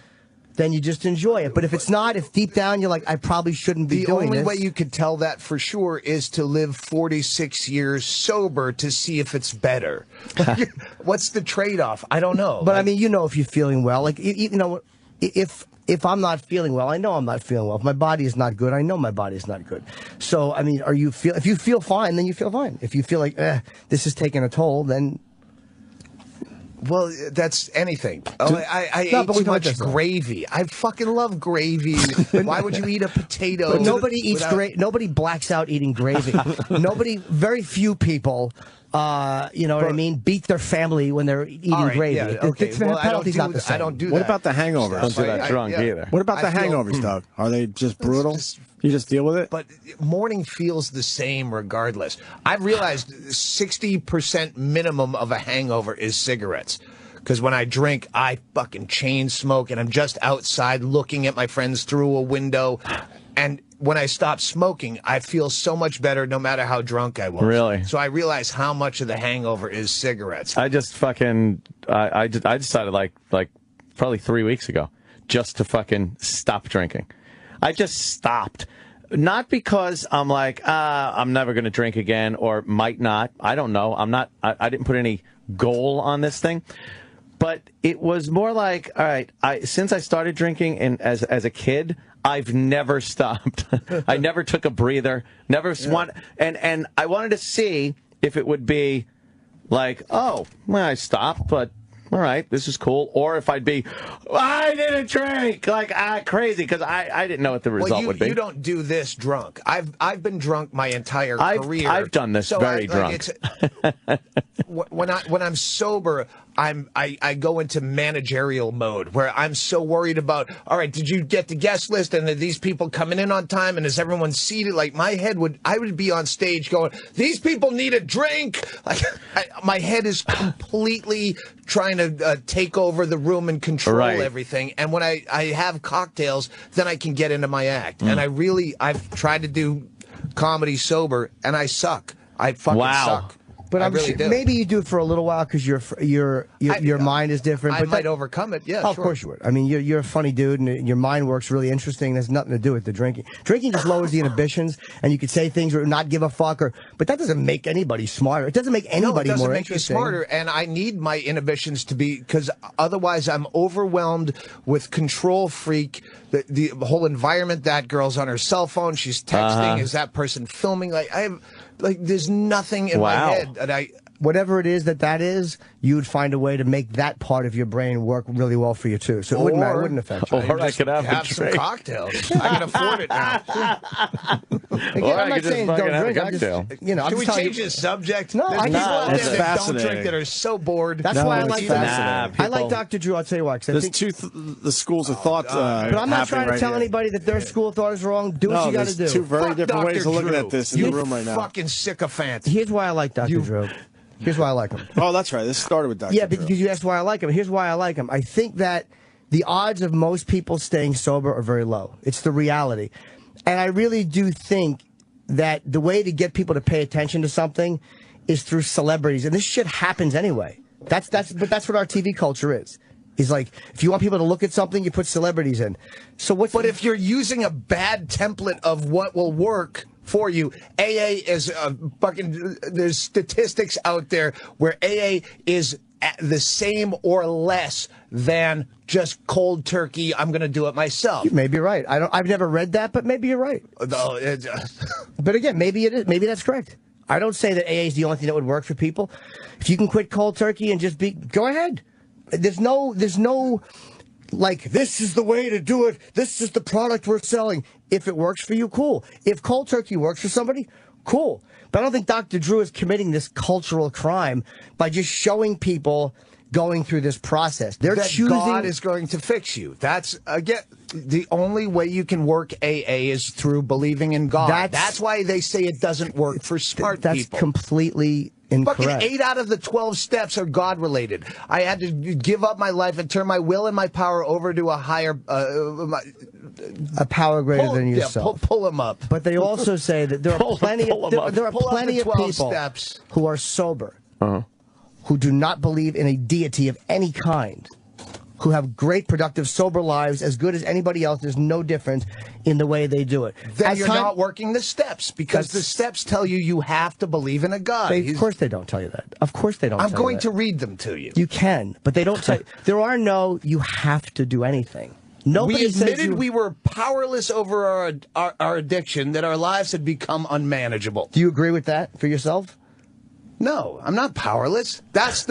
then you just enjoy it. But if it's not, if deep down you're like, I probably shouldn't be doing this. The only way you could tell that for sure is to live 46 years sober to see if it's better. What's the trade-off? I don't know. But I mean, you know, if you're feeling well, like, you know, if I'm not feeling well, I know I'm not feeling well. If my body is not good, I know my body is not good. So, I mean, if you feel fine, then you feel fine. If you feel like, this is taking a toll, then... Well, that's anything. I ate too much gravy. I fucking love gravy. Why would you eat a potato? But nobody eats nobody blacks out eating gravy. Very few people... you know what I mean? Beat their family when they're eating gravy. Yeah, okay. The penalty's not the same. I don't do that. What about the hangovers? Don't do that drunk either. What about the hangovers, Doug? Are they just brutal? You just deal with it? But morning feels the same regardless. I've realized 60% minimum of a hangover is cigarettes. Because when I drink, I fucking chain smoke, and I'm just outside looking at my friends through a window. And when I stop smoking, I feel so much better no matter how drunk I was. Really? So I realize how much of the hangover is cigarettes. I just fucking I decided like probably 3 weeks ago just to fucking stop drinking. I just stopped. Not because I'm like, I'm never going to drink again or might not. I don't know. I didn't put any goal on this thing. But it was more like, all right, since I started drinking and as a kid, I've never stopped. I never took a breather. And I wanted to see if it would be like, oh, well, I stopped, but all right, this is cool. Or if I'd be, I didn't drink, like crazy, because I didn't know what the result would be. You don't do this drunk. I've been drunk my entire career. I've done this very drunk. When I'm sober, I go into managerial mode where I'm so worried about, all right, did you get the guest list, and are these people coming in on time, and is everyone seated? Like I would be on stage going, these people need a drink. Like my head is completely trying to take over the room and control everything. And when I have cocktails, then I can get into my act. And I've tried to do comedy sober, and I suck. I fucking suck. But I'm really sure, maybe you do it for a little while because your mind is different. I might overcome it. Yeah, of course you would. I mean, you're a funny dude, and your mind works really interesting. There's nothing to do with the drinking. Drinking just lowers the inhibitions, and you could say things or not give a fuck. But that doesn't make anybody smarter. It doesn't make anybody more interesting. It doesn't make you smarter, and I need my inhibitions to be, because otherwise I'm overwhelmed with control freak. The whole environment. That girl's on her cell phone. She's texting. Is that person filming? There's nothing in my head that whatever it is that is, you would find a way to make that part of your brain work really well for you too. So it wouldn't affect you. Or I could have some cocktails. I can afford it now. Again, I'm not saying don't drink. I'm just, Can we change the subject? No, I It's just fascinating. Don't drink that are so bored. That's why I like that. I like Dr. Drew. I'll tell you why. There's the schools of thought. But I'm not trying to tell anybody that their school of thought is wrong. Do what you got to do. Two very different ways of looking at this in the room right now. Fucking sycophant. Here's why I like Dr. Drew. Here's why I like him. Oh, that's right. This started with Dr. Yeah, Drew. because you asked why I like him. Here's why I like him. I think that the odds of most people staying sober are very low. It's the reality. And I really do think that the way to get people to pay attention to something is through celebrities. And this shit happens anyway. But that's what our TV culture is. Is like, if you want people to look at something, you put celebrities in. But if you're using a bad template of what will work for you, AA is there's statistics out there where AA is the same or less than just cold turkey. I'm going to do it myself. You may be right. I've never read that, but maybe you're right. But again, maybe it is. Maybe that's correct. I don't say that AA is the only thing that would work for people. If you can quit cold turkey and just go ahead. There's no like, this is the way to do it. This is the product we're selling. If it works for you, cool. If cold turkey works for somebody, cool. But I don't think Dr. Drew is committing this cultural crime by just showing people going through this process. They're choosing. God is going to fix you. That's, again, the only way you can work AA is through believing in God. That's why they say it doesn't work for smart people. That's completely incorrect. Fucking 8 out of the 12 steps are God-related. I had to give up my life and turn my will and my power over to a higher... a power greater than yourself. Yeah, pull them up. But they also say that there are plenty of people who are sober, who do not believe in a deity of any kind, who have great, productive, sober lives, as good as anybody else. There's no difference in the way they do it. Then you're not working the steps, because the steps tell you have to believe in a God. Of course they don't tell you that. Of course they don't tell you that. I'm going to read them to you. You can, but they don't tell you. There are no, you have to do anything. Nobody we admitted we were powerless over our addiction, that our lives had become unmanageable. Do you agree with that for yourself? No, I'm not powerless. That's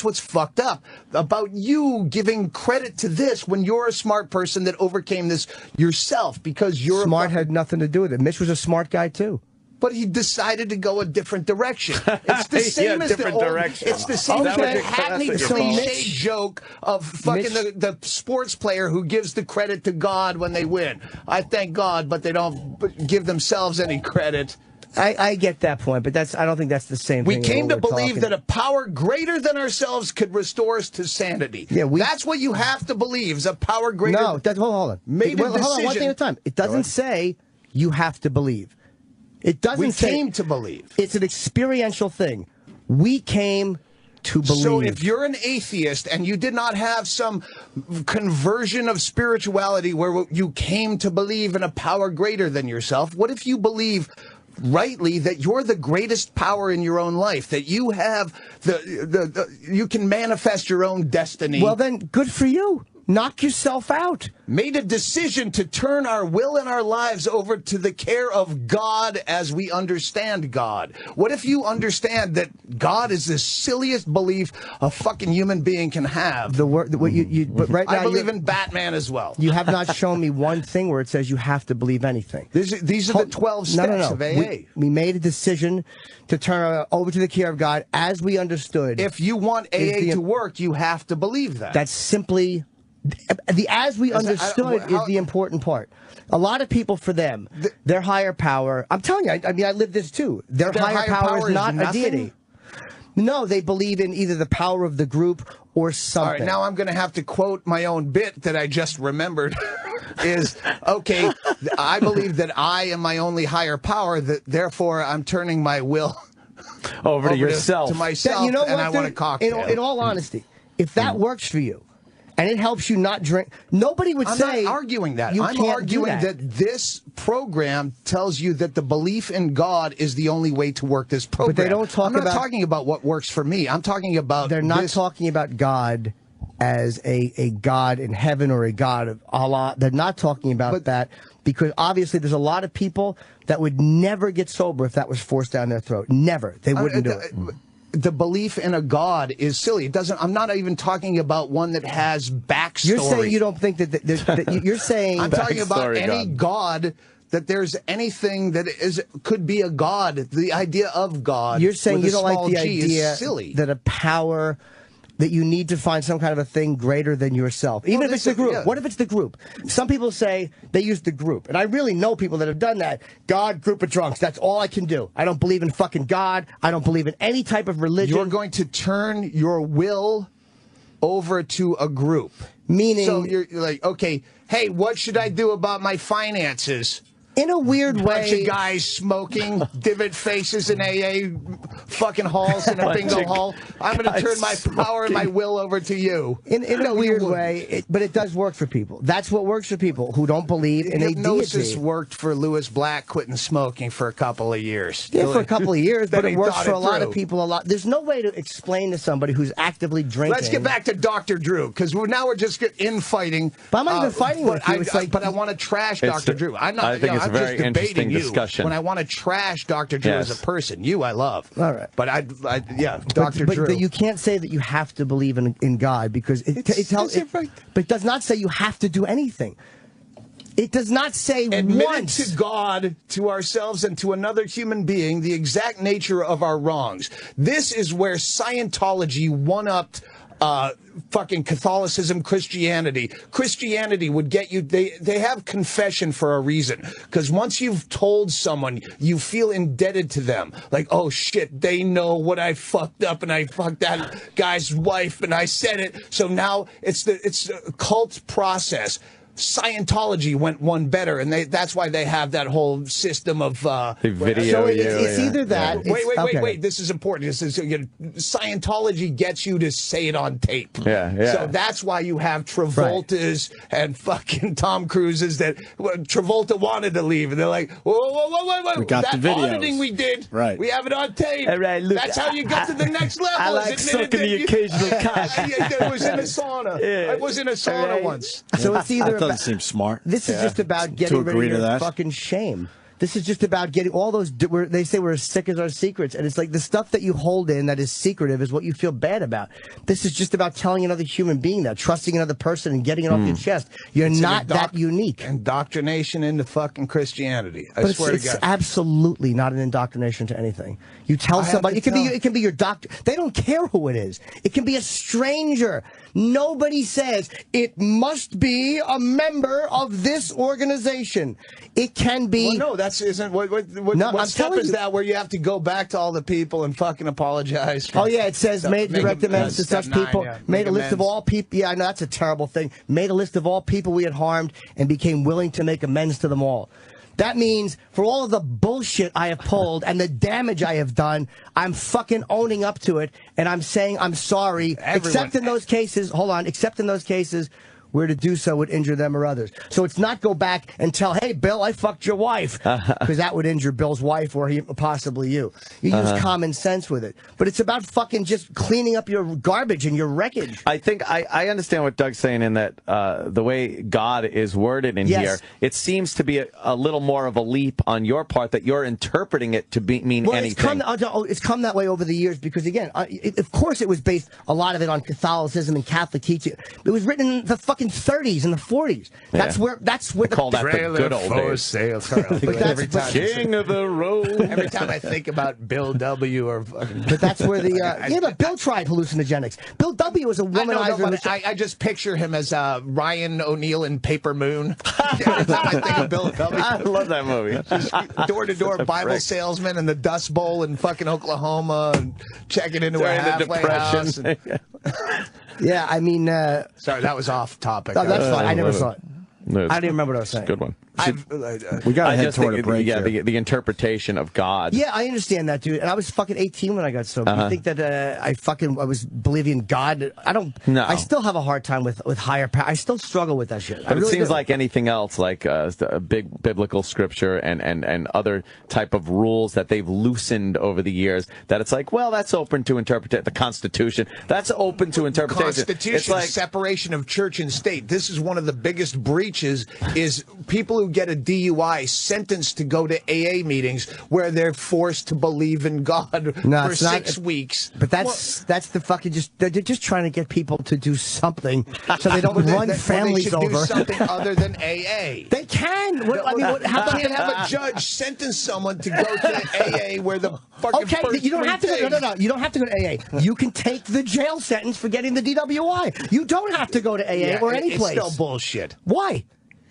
what's fucked up about you giving credit to this when you're a smart person that overcame this yourself, because you're smart. Had nothing to do with it. Mitch was a smart guy too. But he decided to go a different direction. It's the same as the old, it's the same as the hackneyed cliche joke of fucking the sports player who gives the credit to God when they win. I thank God, but they don't give themselves any credit. I get that point, but I don't think that's the same thing. We came to believe that a power greater than ourselves could restore us to sanity. Yeah, that's what you have to believe, is a power greater. No, hold on. Made a decision. Hold on, one thing at a time. It doesn't say you have to believe. It doesn't say... We came to believe. It's an experiential thing. We came to believe. So if you're an atheist and you did not have some conversion of spirituality where you came to believe in a power greater than yourself, what if you believe rightly that you're the greatest power in your own life, that you have you can manifest your own destiny? Well, then, good for you. Knock yourself out. Made a decision to turn our will and our lives over to the care of God as we understand God. What if you understand that God is the silliest belief a fucking human being can have? But right now, I believe in Batman as well. You have not shown me one thing where it says you have to believe anything. These are the 12 steps of AA. We made a decision to turn over to the care of God as we understood. If you want AA to work, you have to believe that. That's simply... The as we understood is the important part. A lot of people, for them, their higher power... I'm telling you, I mean, I live this too. Their higher power is not a deity. No, they believe in either the power of the group or something. All right, now I'm going to have to quote my own bit that I just remembered. Is, okay, I believe that I am my only higher power, that therefore I'm turning my will over to yourself. To myself, you know and I want a cocktail. In all honesty, if that works for you, and it helps you not drink, nobody would say... I'm not arguing that. I'm arguing that this program tells you that the belief in God is the only way to work this program. But they don't talk I'm not talking about what works for me. I'm talking about... They're not talking about God as a God in heaven or a God of Allah. They're not talking about that, because obviously there's a lot of people that would never get sober if that was forced down their throat. Never. They wouldn't do it. The belief in a God is silly. It doesn't. I'm not even talking about one that has backstory. You're saying you don't think that you're saying... I'm talking about any God, that there's anything that could be a God. The idea of God. You're saying you don't like the idea silly. That a power... that you need to find some kind of a thing greater than yourself. Even if it's the group. Yeah. What if it's the group? Some people say they use the group. And I really know people that have done that. God, group of drunks. That's all I can do. I don't believe in fucking God. I don't believe in any type of religion. You're going to turn your will over to a group. Meaning... So you're like, okay, hey, what should I do about my finances? In a weird way... Bunch of guys smoking, divot faces in AA fucking halls in a bingo hall. I'm going to turn my power and my will over to you. In a weird way, but it does work for people. That's what works for people who don't believe in a deity. Hypnosis worked for Lewis Black quitting smoking for a couple of years. Yeah, for a couple of years, but it works for a lot of people a lot. There's no way to explain to somebody who's actively drinking. Let's get back to Dr. Drew, because now we're just infighting. But I'm not even fighting with you. But I want to trash Dr. Drew. I'm not. I think it's not just very interesting debating you. discussion. When I want to trash Dr. Drew as a person, you I love. All right. But Dr. Drew. But you can't say that you have to believe in God because it does not say you have to do anything. It does not say admit once to God, to ourselves, and to another human being the exact nature of our wrongs. This is where Scientology one-upped fucking Catholicism, Christianity. Christianity would get you, they have confession for a reason. Because once you've told someone, you feel indebted to them. Like, oh shit, they know what I fucked up and I fucked that guy's wife and I said it. So now it's a cult process. Scientology went one better, and that's why they have that whole system of video. So it's either that. Wait. This is important. Scientology gets you to say it on tape. Yeah. So that's why you have Travolta's and fucking Tom Cruise's that Travolta wanted to leave, and they're like, whoa. We got that the videos. auditing we did. Right. We have it on tape. All right, look, that's how you get to the next level. I like sucking the occasional cock. I was in a sauna. Yeah. I was in a sauna once. So it's either That doesn't seem smart. This is just about getting rid of your fucking shame. This is just about getting all those. They say we're as sick as our secrets, and it's like the stuff that you hold in that is secretive is what you feel bad about. This is just about telling another human being that, trusting another person, and getting it off your chest. It's not that unique. Indoctrination into fucking Christianity. I swear to God. It's absolutely not an indoctrination to anything. You tell somebody. It can be your doctor. They don't care who it is. It can be a stranger. Nobody says it must be a member of this organization. It can be. Well, no, that isn't. What step is that where you have to go back to all the people and fucking apologize? Oh yeah, it says made direct amends to such people. Made a list of all people. Yeah, no, that's a terrible thing. Made a list of all people we had harmed and became willing to make amends to them all. That means for all of the bullshit I have pulled and the damage I have done, I'm fucking owning up to it, and I'm saying I'm sorry. Except in those cases, except in those cases where to do so would injure them or others. So it's not go back and tell, hey, Bill, I fucked your wife, because that would injure Bill's wife or possibly you. You use common sense with it. But it's about fucking just cleaning up your garbage and your wreckage. I think I understand what Doug's saying in that the way God is worded in here, it seems to be a little more of a leap on your part that you're interpreting it to mean anything. It's come that way over the years because, again, of course it was based, a lot of it, on Catholicism and Catholic teaching. It was written in the fucking 30s and the 40s. That's where they call that the good old days. Every time, King of the road. Every time I think about Bill W. But that's where the but Bill tried hallucinogenics. Bill W. was a womanizer. I just picture him as Ryan O'Neal in Paper Moon. Every time I think of Bill W. I love that movie. Door-to-door Bible salesman in the Dust Bowl in fucking Oklahoma, and checking into a halfway house. Yeah, I mean... sorry, that was off topic. No, that's fine. I never saw it. No, I didn't remember what I was saying. Good one. We got to head toward a break. The interpretation of God. Yeah, I understand that, dude. And I was fucking 18 when I got sober. You think that I was believing in God? I don't. No. I still have a hard time with higher power. I still struggle with that shit. But it seems like anything else, like a big biblical scripture and other type of rules that they've loosened over the years, that it's like, well, that's open to interpretation. The Constitution, that's open to interpretation. Constitution, it's like separation of church and state. This is one of the biggest breaches, is people who get a DUI sentenced to go to AA meetings where they're forced to believe in God for 6 weeks. But that's the fucking they're just trying to get people to do something so they don't run families over. They should do something other than AA. They can. How about you have a judge sentence someone to go to AA where the fucking you don't have to go. No. You don't have to go to AA. You can take the jail sentence for getting the DWI. You don't have to go to AA or any place. It's still bullshit. Why?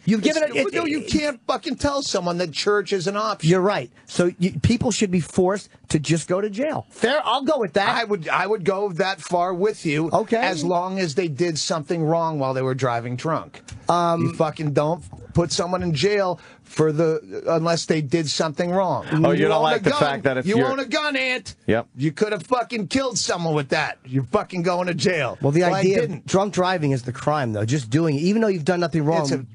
You've given it. No, you can't fucking tell someone that church is an option. You're right. So people should be forced to just go to jail. Fair. I'll go with that. I would go that far with you. Okay. As long as they did something wrong while they were driving drunk. You fucking don't put someone in jail unless they did something wrong. Oh, you don't like the fact that if you own a gun, Ant. Yep. You could have fucking killed someone with that. You're fucking going to jail. Well, the idea of drunk driving is the crime, though. Just doing it, even though you've done nothing wrong drunk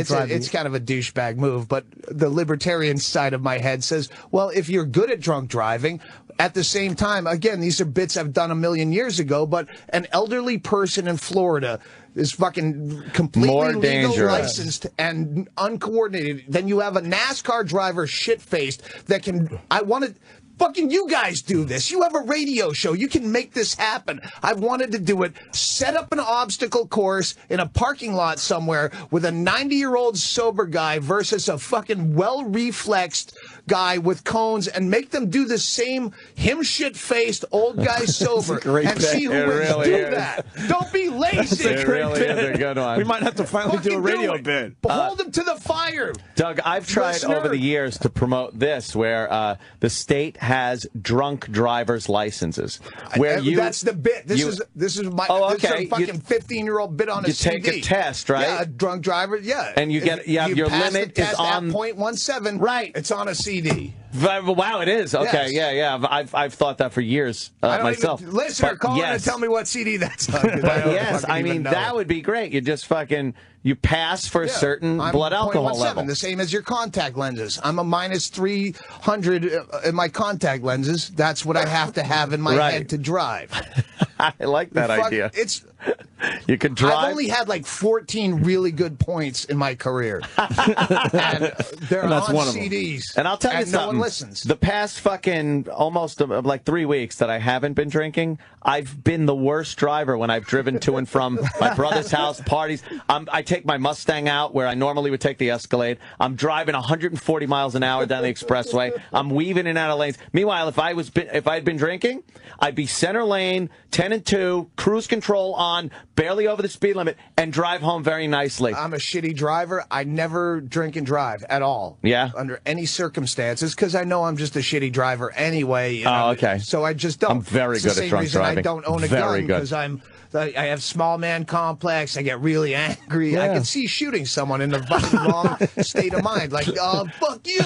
driving. It's kind of a douchebag move, but the libertarian side of my head says, well, if you're good at drunk driving, at the same time, again, these are bits I've done a million years ago, but an elderly person in Florida is fucking completely More legal, dangerous. licensed, and uncoordinated. Then you have a NASCAR driver shit-faced that can... I wanted... Fucking you guys do this. You have a radio show. You can make this happen. I've wanted to do it. Set up an obstacle course in a parking lot somewhere with a 90-year-old sober guy versus a fucking well-reflexed guy with cones and make them do the same him shit-faced old guy sober and see who wins. Really do is. that. Don't be lazy. It really is a good one. We might have to finally do a radio bit. Hold them to the fire. Doug, I've tried over the years to promote this, where the state has drunk driver's licenses. Where That's the bit. This is my this is a fucking 15-year-old bit on a CD. You take a test, right? Yeah, a drunk driver. Yeah, and you get your pass limit the test is on at .17. Right. It's on a CD. Wow, it is. Okay, Yes. yeah. I've thought that for years myself. Listener, call in and tell me what CD that's on. But yes, I mean, that would be great. You just you pass for a certain blood alcohol level. The same as your contact lenses. I'm a minus 300 in my contact lenses. That's what I have to have in my head to drive. I like that idea. You could drive. I've only had like 14 really good points in my career. And they're on CDs. And I'll tell you something. No one listens. The past fucking almost like 3 weeks that I haven't been drinking, I've been the worst driver when I've driven to and from my brother's house, parties. I take my Mustang out where I normally would take the Escalade. I'm driving 140 miles an hour down the expressway. I'm weaving in and out of lanes. Meanwhile, if I had been drinking, I'd be center lane, 10 and 2, cruise control on, barely over the speed limit, and drive home very nicely. I'm a shitty driver. I never drink and drive at all. Yeah? Under any circumstances, because I know I'm just a shitty driver anyway. Okay. So I just don't. I'm very good at drunk driving. I don't own a gun because I have small man complex. I get really angry. Yeah. I can see shooting someone in the fucking wrong state of mind. Like, fuck you.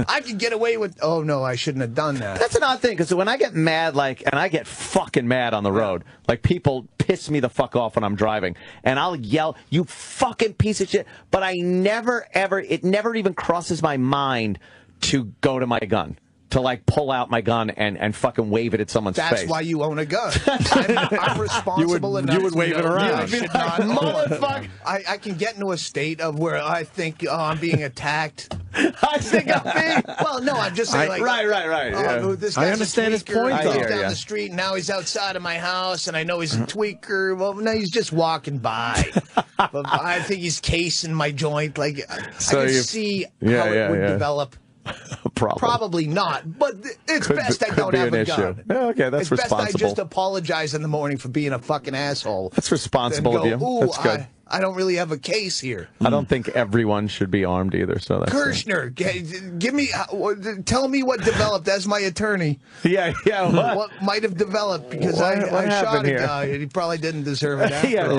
I can get away with. Oh no, I shouldn't have done that. That's an odd thing because when I get mad, and I get fucking mad on the road, like people piss me the fuck off when I'm driving, and I'll yell, "You fucking piece of shit!" But I never ever. It never even crosses my mind to go to my gun. To pull out my gun and fucking wave it at someone's face. That's why you own a gun. I'm responsible enough. You would wave it around. Motherfucker. I can get into a state of where I think I'm being attacked. I think I'm being. Well, no, I'm just saying right. This I guy's understand his point. He lives down the street, and now he's outside of my house, and I know he's a tweaker. Well, no, he's just walking by. But I think he's casing my joint. I can see how it would develop. Probably not, but it's best I don't have a gun. Yeah, okay, that's responsible. It's best I just apologize in the morning for being a fucking asshole. That's responsible of you. That's good. I don't really have a case here. I don't think everyone should be armed either. So that's Kirshner, tell me what developed as my attorney. Yeah. What might have developed because I shot a guy and he probably didn't deserve it.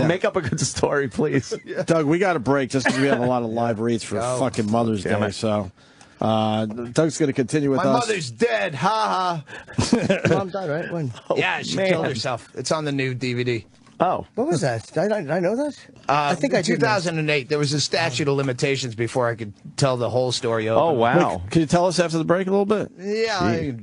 Make up a good story, please. Doug, we got a break just because we have a lot of live reads for fucking Mother's Day. So. Doug's going to continue with us. My mother's dead. Ha ha. Mom died, right? When? Yeah, she killed herself. It's on the new DVD. Oh. What was that? Did I know that? I think I did. 2008. There was a statute of limitations before I could tell the whole story over. Oh, wow. Wait, can you tell us after the break a little bit? Yeah,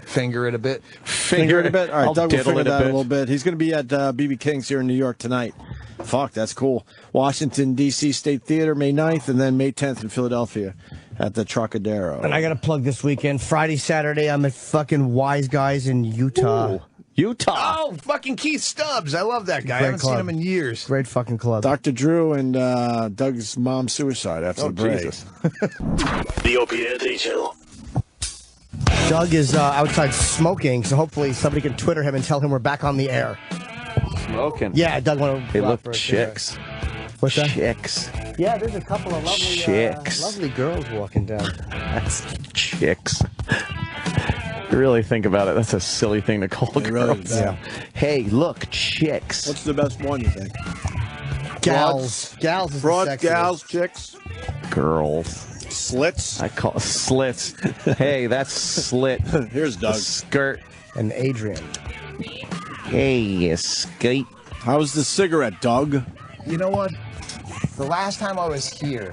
finger it a bit. Finger it a bit? All right, Doug will diddle finger it a that a bit. little bit. He's going to be at BB King's here in New York tonight. Fuck, that's cool. Washington, D.C. State Theater, May 9th, and then May 10th in Philadelphia at the Trocadero. And I got to plug this weekend. Friday, Saturday, I'm at fucking Wise Guys in Utah. Ooh. Utah. Oh, fucking Keith Stubbs. I love that guy. I haven't seen him in years. Great fucking club. Dr. Drew and Doug's mom's suicide after the break. Jesus. The Opie and Anthony Channel. Doug is outside smoking, so hopefully somebody can Twitter him and tell him we're back on the air. Smoking. Yeah, Doug want to. They look chicks. What's that? Chicks. Yeah, there's a couple of lovely chicks. Lovely girls walking down. That's chicks. You really think about it, that's a silly thing to call girls. Yeah. Hey, look, chicks. What's the best one, you think? Gals. Gals is Broad, the sexiest. gals, chicks, Girls. slits. I call slits. Hey, that's slit. Here's Doug. Skirt. And Adrian. Hey, you skate. How's the cigarette, Doug? You know what? The last time I was here,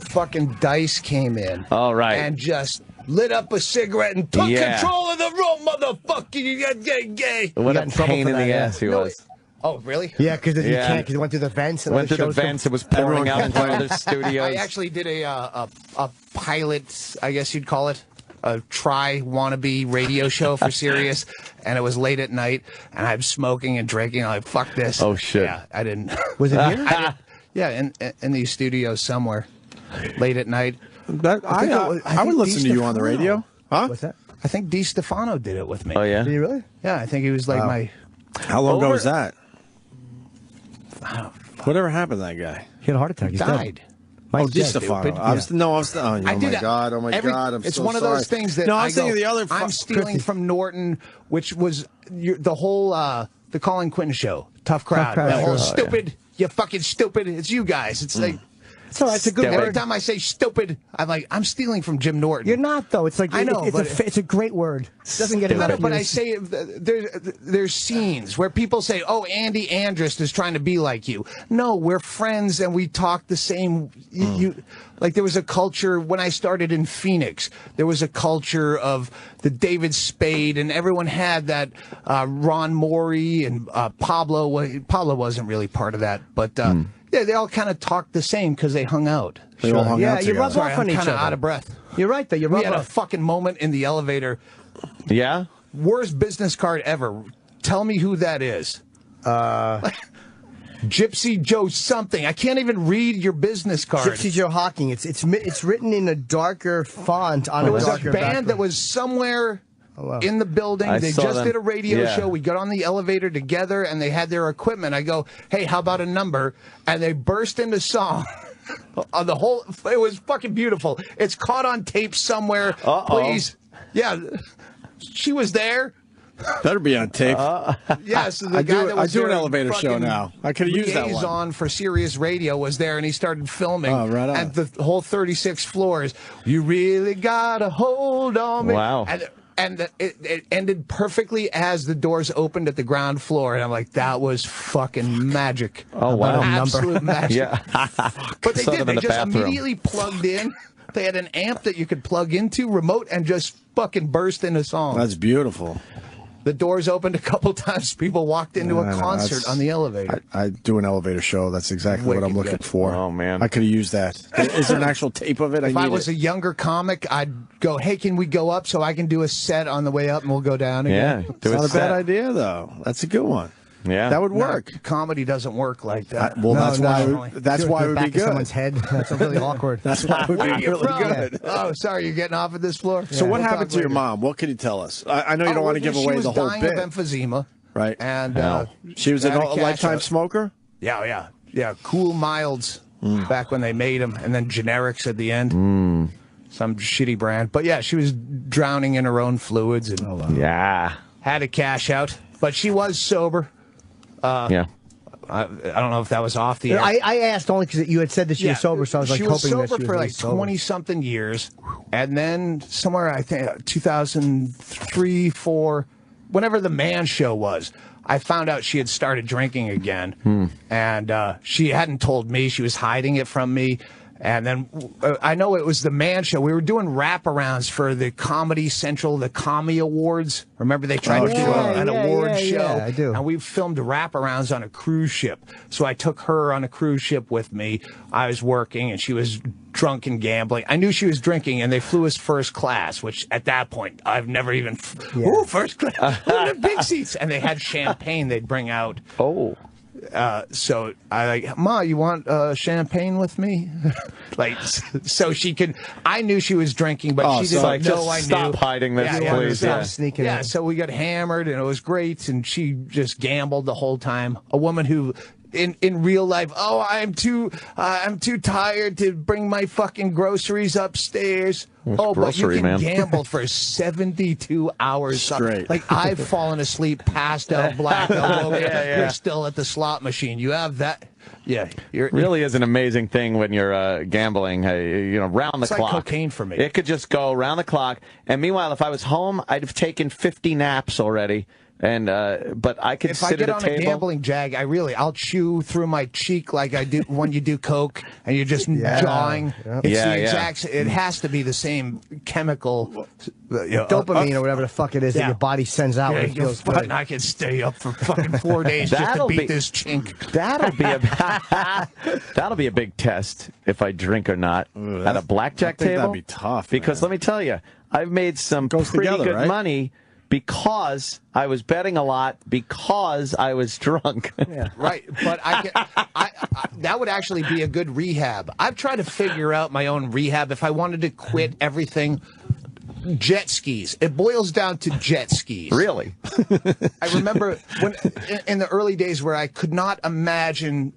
fucking Dice came in. All right. And just lit up a cigarette and took Yeah. control of the room, motherfucker. You got gay. What got a in trouble pain for in the that, yeah. ass he No, was. Oh, really? Yeah, because you Yeah. can't, because it went through the vents. And Went other through the shows come- vents. It was pouring out into other studios. I actually did a pilot, I guess you'd call it, a wannabe radio show for Sirius, and it was late at night, and I'm smoking and drinking. I'm like, fuck this. Oh, shit. Yeah, I didn't. Was it here? Yeah, in these studios somewhere, late at night. I would listen to you on the radio. Huh? What's that? I think Di Stefano did it with me. Oh, yeah? Did you really? Yeah, I think he was like my. How long ago Over- was that? Whatever happened to that guy? He had a heart attack. He's Died. dead. Oh, Mike's Di dead. Stefano. stupid. I was oh my did God! Oh my God! I'm it's so one of sorry. those things that No, I I was thinking go, of the other. I'm stealing from Norton, which was the whole the Colin Quinn show. Tough crowd. Crowd, That whole sure. stupid. You fucking stupid. It's you guys. It's like. So it's a good Every word. time I say stupid, I'm stealing from Jim Norton. You're not though. It's like I know, it's a great word. It doesn't get enough. But I use. say there's scenes where people say, "Oh, Andy Andrist is trying to be like you." No, we're friends and we talk the same. You like there was a culture when I started in Phoenix. There was a culture of the David Spade, and everyone had that. Ron Morey and Pablo. Pablo wasn't really part of that, but. Yeah, they all kind of talked the same because they hung out. They all hung out you together. rub Sorry, off on I'm each kind of other. out of breath. You're right though. You We rub had a off. fucking moment in the elevator. Yeah? Worst business card ever. Tell me who that is. Gypsy Joe something. I can't even read your business card. Gypsy Joe Hawking. It's written in a darker font on It a was a darker band background. that was somewhere wow. in the building. I They saw just them. did a radio Yeah. show. We got on the elevator together, and they had their equipment. I go, "Hey, how about a number?" And they burst into song. On the whole, it was fucking beautiful. It's caught on tape somewhere. Please, yeah, she was there. Better be on tape. Yes, the I guy do- that I was do an there elevator show fucking now. I could've used that one. liaison for Sirius Radio was there, and he started filming. Oh, right on. And the whole 36 floors. You really got a hold on me. Wow. And it ended perfectly as the doors opened at the ground floor, and I'm like, that was fucking magic. Oh, wow. Absolute magic. Yeah. But they Saw did. them They in the just bathroom. immediately plugged in. They had an amp that you could plug into, remote, and just fucking burst into song. That's beautiful. The doors opened a couple times. People walked into I a know, concert that's- on the elevator. I do an elevator show. That's exactly what I'm Wicked looking good. for. Oh, man. I could have used that. Is there an actual tape of it? If I need was it. a younger comic, I'd go, "Hey, can we go up so I can do a set on the way up, and we'll go down Yeah. again?" Do It's not a set. bad idea, though. That's a good one. Yeah. That would No, work. comedy doesn't work like that. Well, No, that's why. no. That's Do it why it to the would back be of good. someone's head. That's really awkward. That's why it would Where be are you really from? good. Oh, sorry, you're getting off at this floor. So what We'll happened talk to your later. mom? What can you tell us? I know you Oh, don't want to well, give away she the was whole dying bit, of emphysema, right? and She was had a to cash lifetime out. smoker. Yeah. Cool milds back when they made them, and then generics at the end. Some shitty brand, but yeah, she was drowning in her own fluids and Yeah. had to cash out. But she was sober. Yeah. I don't know if that was off the air. I asked only because you had said that she was sober, so I was like she was hoping that sober she was for really like sober. 20 something years, and then somewhere I think 2003, 4, whenever the Man Show was, I found out she had started drinking again, and she hadn't told me. She was hiding it from me. And then I know it was the Man Show. We were doing wraparounds for the Comedy Central, the Commie Awards. Remember they tried to do an award show? Yeah, I do. And we filmed wraparounds on a cruise ship. So I took her on a cruise ship with me. I was working, and she was drunk and gambling. I knew she was drinking, and they flew us first class, which at that point, I've never even... Ooh, first class. Ooh, the big seats. And they had champagne they'd bring out. Oh. So I like, Ma, you want champagne with me? Like, so she could. I knew she was drinking, but she so didn't like, know just I stop knew. hiding this, please. Stop Yeah. sneaking Yeah, in. so we got hammered, and it was great. And she just gambled the whole time. A woman who, in real life, oh, I'm too tired to bring my fucking groceries upstairs. Oh, but you grocery, can man? gamble for 72 hours Straight. Like I've fallen asleep, passed out, blacked out. Yeah. You're still at the slot machine. You have that. Yeah, you're Really is an amazing thing when you're gambling, round the It's like clock. cocaine for me. It could just go round the clock. And meanwhile, if I was home, I'd have taken 50 naps already And but I could if sit I get at on a table. a gambling jag, I'll chew through my cheek like I do when you do coke and you're just jawing. Yep. It's Yeah, the yeah. exact. It has to be the same chemical, Dopamine or whatever the fuck it is that yeah. your body sends out when it feels good. I can stay up for fucking 4 days just to That'll beat be- this chink. That'll be a big test if I drink or not at a blackjack I think table. that'd be tough, because man. let me tell you, I've made some Goes pretty together, good right? money because I was betting a lot because I was drunk. Yeah. Right, but I that would actually be a good rehab. I've tried to figure out my own rehab if I wanted to quit everything. Jet skis. It boils down to jet skis. Really? I remember when in the early days where I could not imagine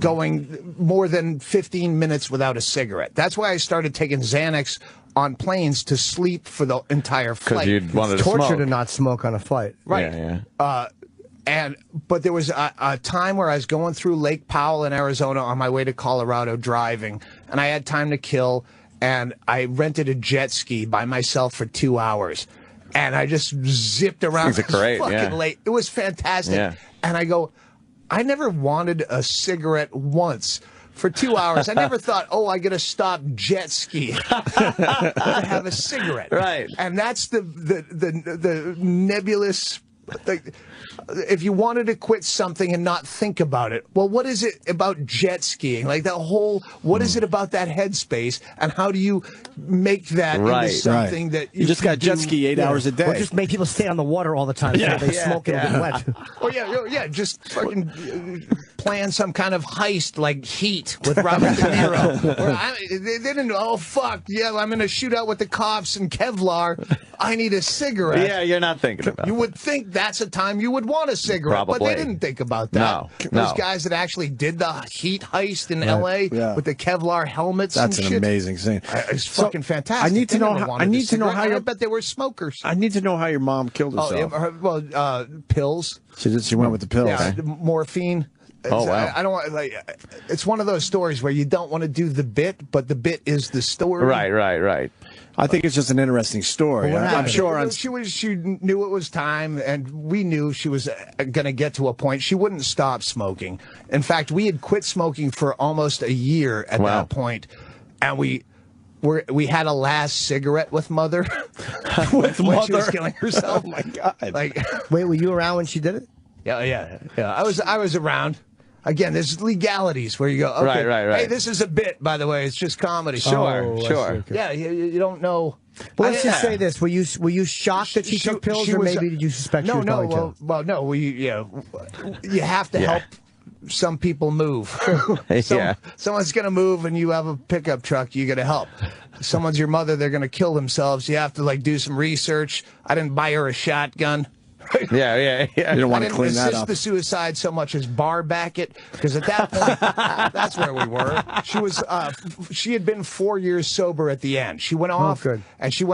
going more than 15 minutes without a cigarette. That's why I started taking Xanax on planes to sleep for the entire flight. Because you wanted to Torture smoke. to not smoke on a flight. Right. Yeah. But there was a time where I was going through Lake Powell in Arizona on my way to Colorado driving, and I had time to kill, and I rented a jet ski by myself for 2 hours, and I just zipped around. Things are great, fucking yeah. late. It was fantastic. Yeah. And I go, I never wanted a cigarette once. For 2 hours, I never thought, oh, I gotta stop jet skiing to have a cigarette. Right. And that's the nebulous. Like, if you wanted to quit something and not think about it, well, what is it about jet skiing? Like that whole, what is it about that headspace, and how do you make that Right, into something that You just got can jet do- ski 8 hours a day. Or just make people stay on the water all the time so they smoke and get wet. Oh yeah, just fucking plan some kind of heist like Heat with Robert De Niro. Where they didn't. Oh fuck, yeah, I'm in a shootout with the cops and Kevlar. I need a cigarette. Yeah, you're not thinking about You it. would think that's a time you would want a cigarette, but Probably. they didn't think about that. No. Those guys that actually did the Heat heist in L.A. yeah. with the Kevlar helmets. That's and an shit. amazing scene. It's So, fucking fantastic. I need to They know never how- wanted I a need to know cigarette. how I your- bet they were smokers. I need to know how your mom killed herself. Pills. She went with the pills. Yeah, morphine. Oh, wow. I don't want like. It's one of those stories where you don't want to do the bit, but the bit is the story. Right. I think it's just an interesting story. Well, what I'm sure. She knew it was time, and we knew she was going to get to a point. She wouldn't stop smoking. In fact, we had quit smoking for almost a year at Wow. that point, and we had a last cigarette with Mother With when she was Mother. killing herself. Oh my God. Like, Wait, were you around when she did it? yeah. I was around. Again, there's legalities where you go, okay, Right. hey, this is a bit, by the way. It's just comedy. Oh, I see, okay. Yeah, you don't know. Well, let's just Yeah. say this: were you shocked that she took pills, or was- maybe did you suspect she no, was no, going to? well, no. You have to help some people move. Someone's going to move, and you have a pickup truck. You got to help. Someone's your mother. They're going to kill themselves. You have to like do some research. I didn't buy her a shotgun. Yeah. You don't want I to didn't clean that assist up. the suicide so much as bar back it, because at that point, that's where we were. She had been 4 years sober at the end. She went off, good. and she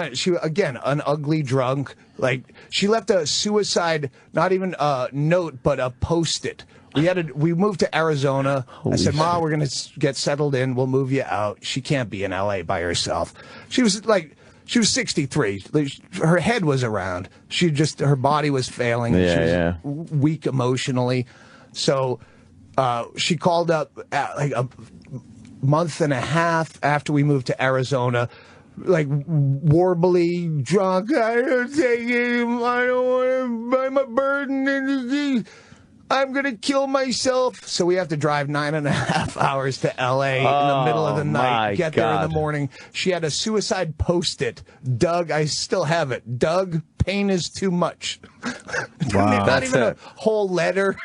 again, an ugly drunk. Like, she left a suicide, not even a note, but a Post-it. We moved to Arizona. I said, Ma, we're going to get settled in. We'll move you out. She can't be in L.A. by herself. She was 63. Her head was around. Her body was failing. She was weak emotionally. So she called up like a month and a half after we moved to Arizona, like warbly, drunk. I don't take it. I don't want to. I'm a burden. I'm going to kill myself. So we have to drive 9.5 hours to L.A. in the middle of the night, get there in the morning. She had a suicide Post-it. Doug, I still have it. Doug, pain is too much. Wow. Not even a whole letter.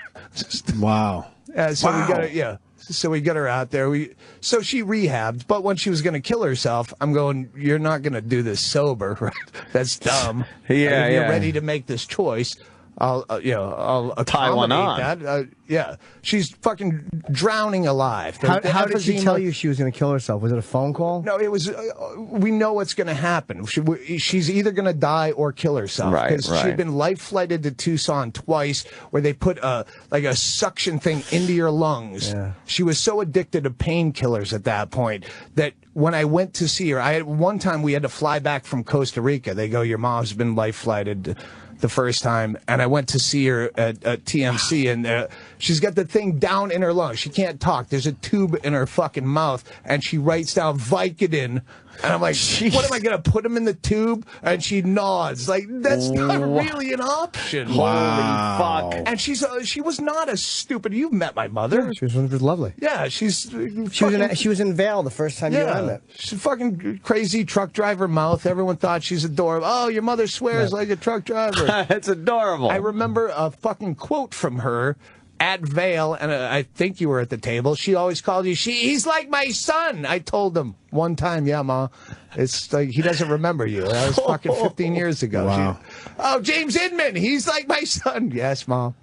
Wow. So we got her, So we got her out there. So she rehabbed, but when she was going to kill herself, I'm going, you're not going to do this sober, right? That's dumb. If you're ready to make this choice, I'll Tie one accommodate on. that. She's fucking drowning alive. How did she tell you she was going to kill herself? Was it a phone call? No, it was. We know what's going to happen. She's either going to die or kill herself. Right. She'd been life flighted to Tucson twice, where they put a suction thing into your lungs. Yeah. She was so addicted to painkillers at that point that when I went to see her, one time we had to fly back from Costa Rica. They go, your mom's been life flighted the first time, and I went to see her at TMC, and she's got the thing down in her lungs. She can't talk. There's a tube in her fucking mouth, and she writes down Vicodin. And I'm like, what am I going to put him in the tube? And she nods. Like, that's not really an option. Wow. Holy fuck. And she was not a stupid. You've met my mother. She was lovely. Yeah, She was in Vail the first time you and I met. She's a fucking crazy truck driver mouth. Everyone thought she's adorable. Oh, your mother swears like a truck driver. It's adorable. I remember a fucking quote from her at Vail, and I think you were at the table. She always called you, he's like my son. I told him one time, yeah, Ma, it's like he doesn't remember you. That was fucking 15 years ago. Wow. Oh, James Inman, he's like my son. Yes, Mom.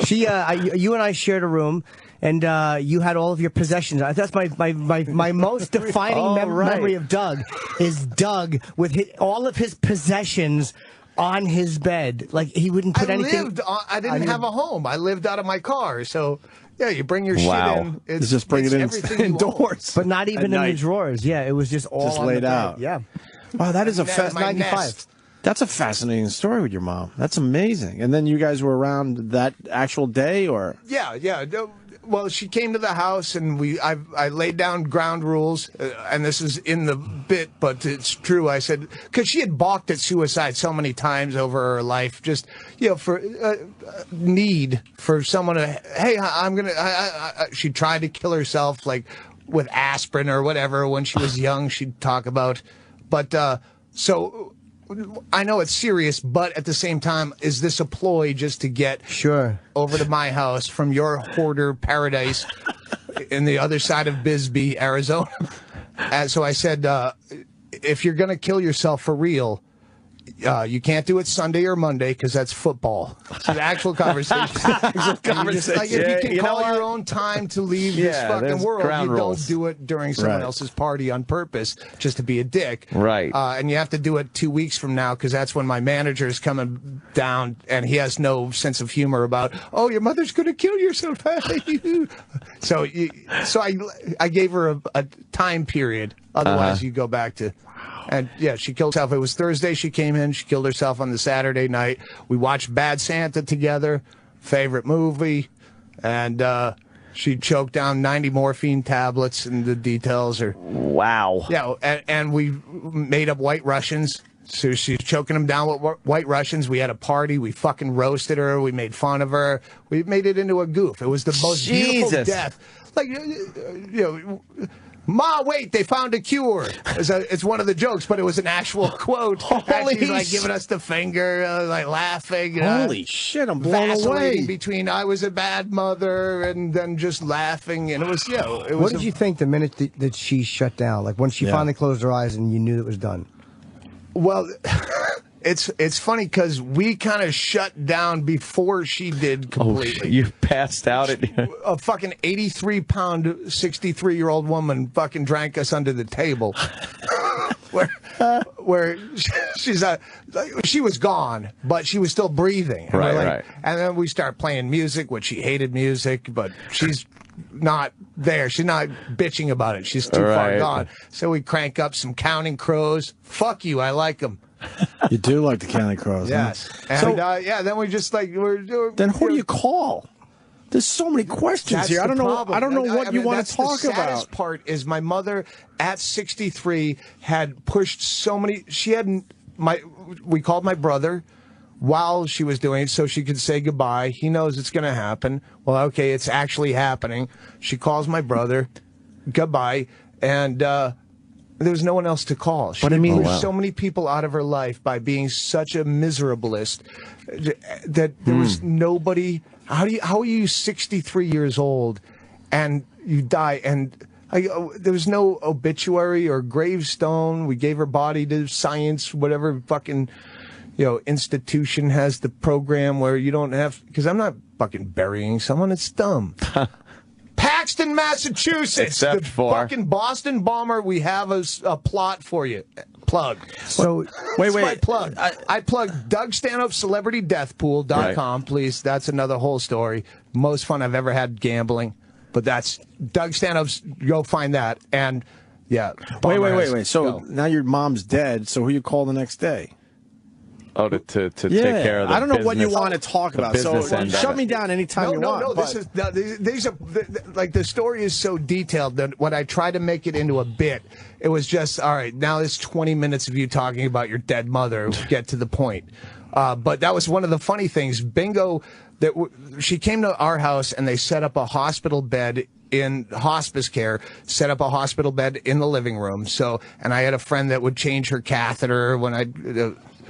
You and I shared a room, and you had all of your possessions. That's my most defining memory of Doug is Doug with all of his possessions on his bed. Like, he wouldn't put anything. I didn't have a home. I lived out of my car. So, yeah, you bring your shit in. It's just bring it in indoors. But not even in the drawers. Yeah, it was just all just on laid the out. bed. Yeah. Wow, that is a fascinating. 95. That's a fascinating story with your mom. That's amazing. And then you guys were around that actual day, or? Yeah. Well, she came to the house, and I laid down ground rules, and this is in the bit, but it's true. I said, because she had balked at suicide so many times over her life, just, for need for someone to, hey, she tried to kill herself, like, with aspirin or whatever when she was young, she'd talk about. But, so I know it's serious, but at the same time, is this a ploy just to get over to my house from your hoarder paradise in the other side of Bisbee, Arizona? And so I said, if you're going to kill yourself for real, you can't do it Sunday or Monday because that's football. It's an actual conversation. If you can call your own time to leave this fucking world, you don't do it during someone else's party on purpose just to be a dick. Right. And you have to do it 2 weeks from now because that's when my manager is coming down and he has no sense of humor about, oh, your mother's going to kill yourself. So I gave her a time period. Otherwise, you go back to... And, yeah, she killed herself. It was Thursday she came in. She killed herself on the Saturday night. We watched Bad Santa together, favorite movie. And she choked down 90 morphine tablets, and the details are... Wow. Yeah, and we made up White Russians. So she's choking them down with White Russians. We had a party. We fucking roasted her. We made fun of her. We made it into a goof. It was the most beautiful death. Like, Ma, wait, they found a cure. It's one of the jokes, but it was an actual quote. And she's like giving us the finger, like laughing. Holy shit, I'm blown vacillating away. between I was a bad mother and then just laughing. And it was, What did you think the minute that she shut down? Like, when she finally closed her eyes and you knew it was done? Well, it's funny because we kind of shut down before she did completely. Oh, you passed out at a fucking 83-pound, 63-year-old woman fucking drank us under the table. where she was gone, but she was still breathing. And right. And then we start playing music, which she hated music, but she's not there. She's not bitching about it. She's too far gone. So we crank up some Counting Crows. Fuck you, I like them. You do like the Counting Crows, yes. Huh? And then we just like then who do you call? There's so many questions here. I don't know what you want to talk about. The saddest part is my mother at 63 had pushed so many. We called my brother while she was doing it so she could say goodbye. He knows it's going to happen. Well, okay, it's actually happening. She calls my brother, goodbye, and there was no one else to call. She pushed so many people out of her life by being such a miserablest that there was nobody. How are you 63 years old and you die? And there was no obituary or gravestone. We gave her body to science, whatever fucking institution has the program where you don't have, because I'm not fucking burying someone. It's dumb. Paxton, Massachusetts. Except the for fucking Boston bomber. We have a plot for you. Plug. So wait. My plug. I plugged Doug Stanhope CelebrityDeathPool.com. Please, that's another whole story. Most fun I've ever had gambling. But that's Doug Stanhope's. Go find that. And yeah. Wait. So now your mom's dead. So who you call the next day? Oh, to take Yeah, care of the I don't know what you business- want to talk the about. So business end of shut it. me down anytime you want. No, but- these are like the story is so detailed that when I try to make it into a bit, it was just all right. Now it's 20 minutes of you talking about your dead mother. Get to the point. But that was one of the funny things. Bingo, she came to our house and they set up a hospital bed in hospice care, set up a hospital bed in the living room. So, and I had a friend that would change her catheter when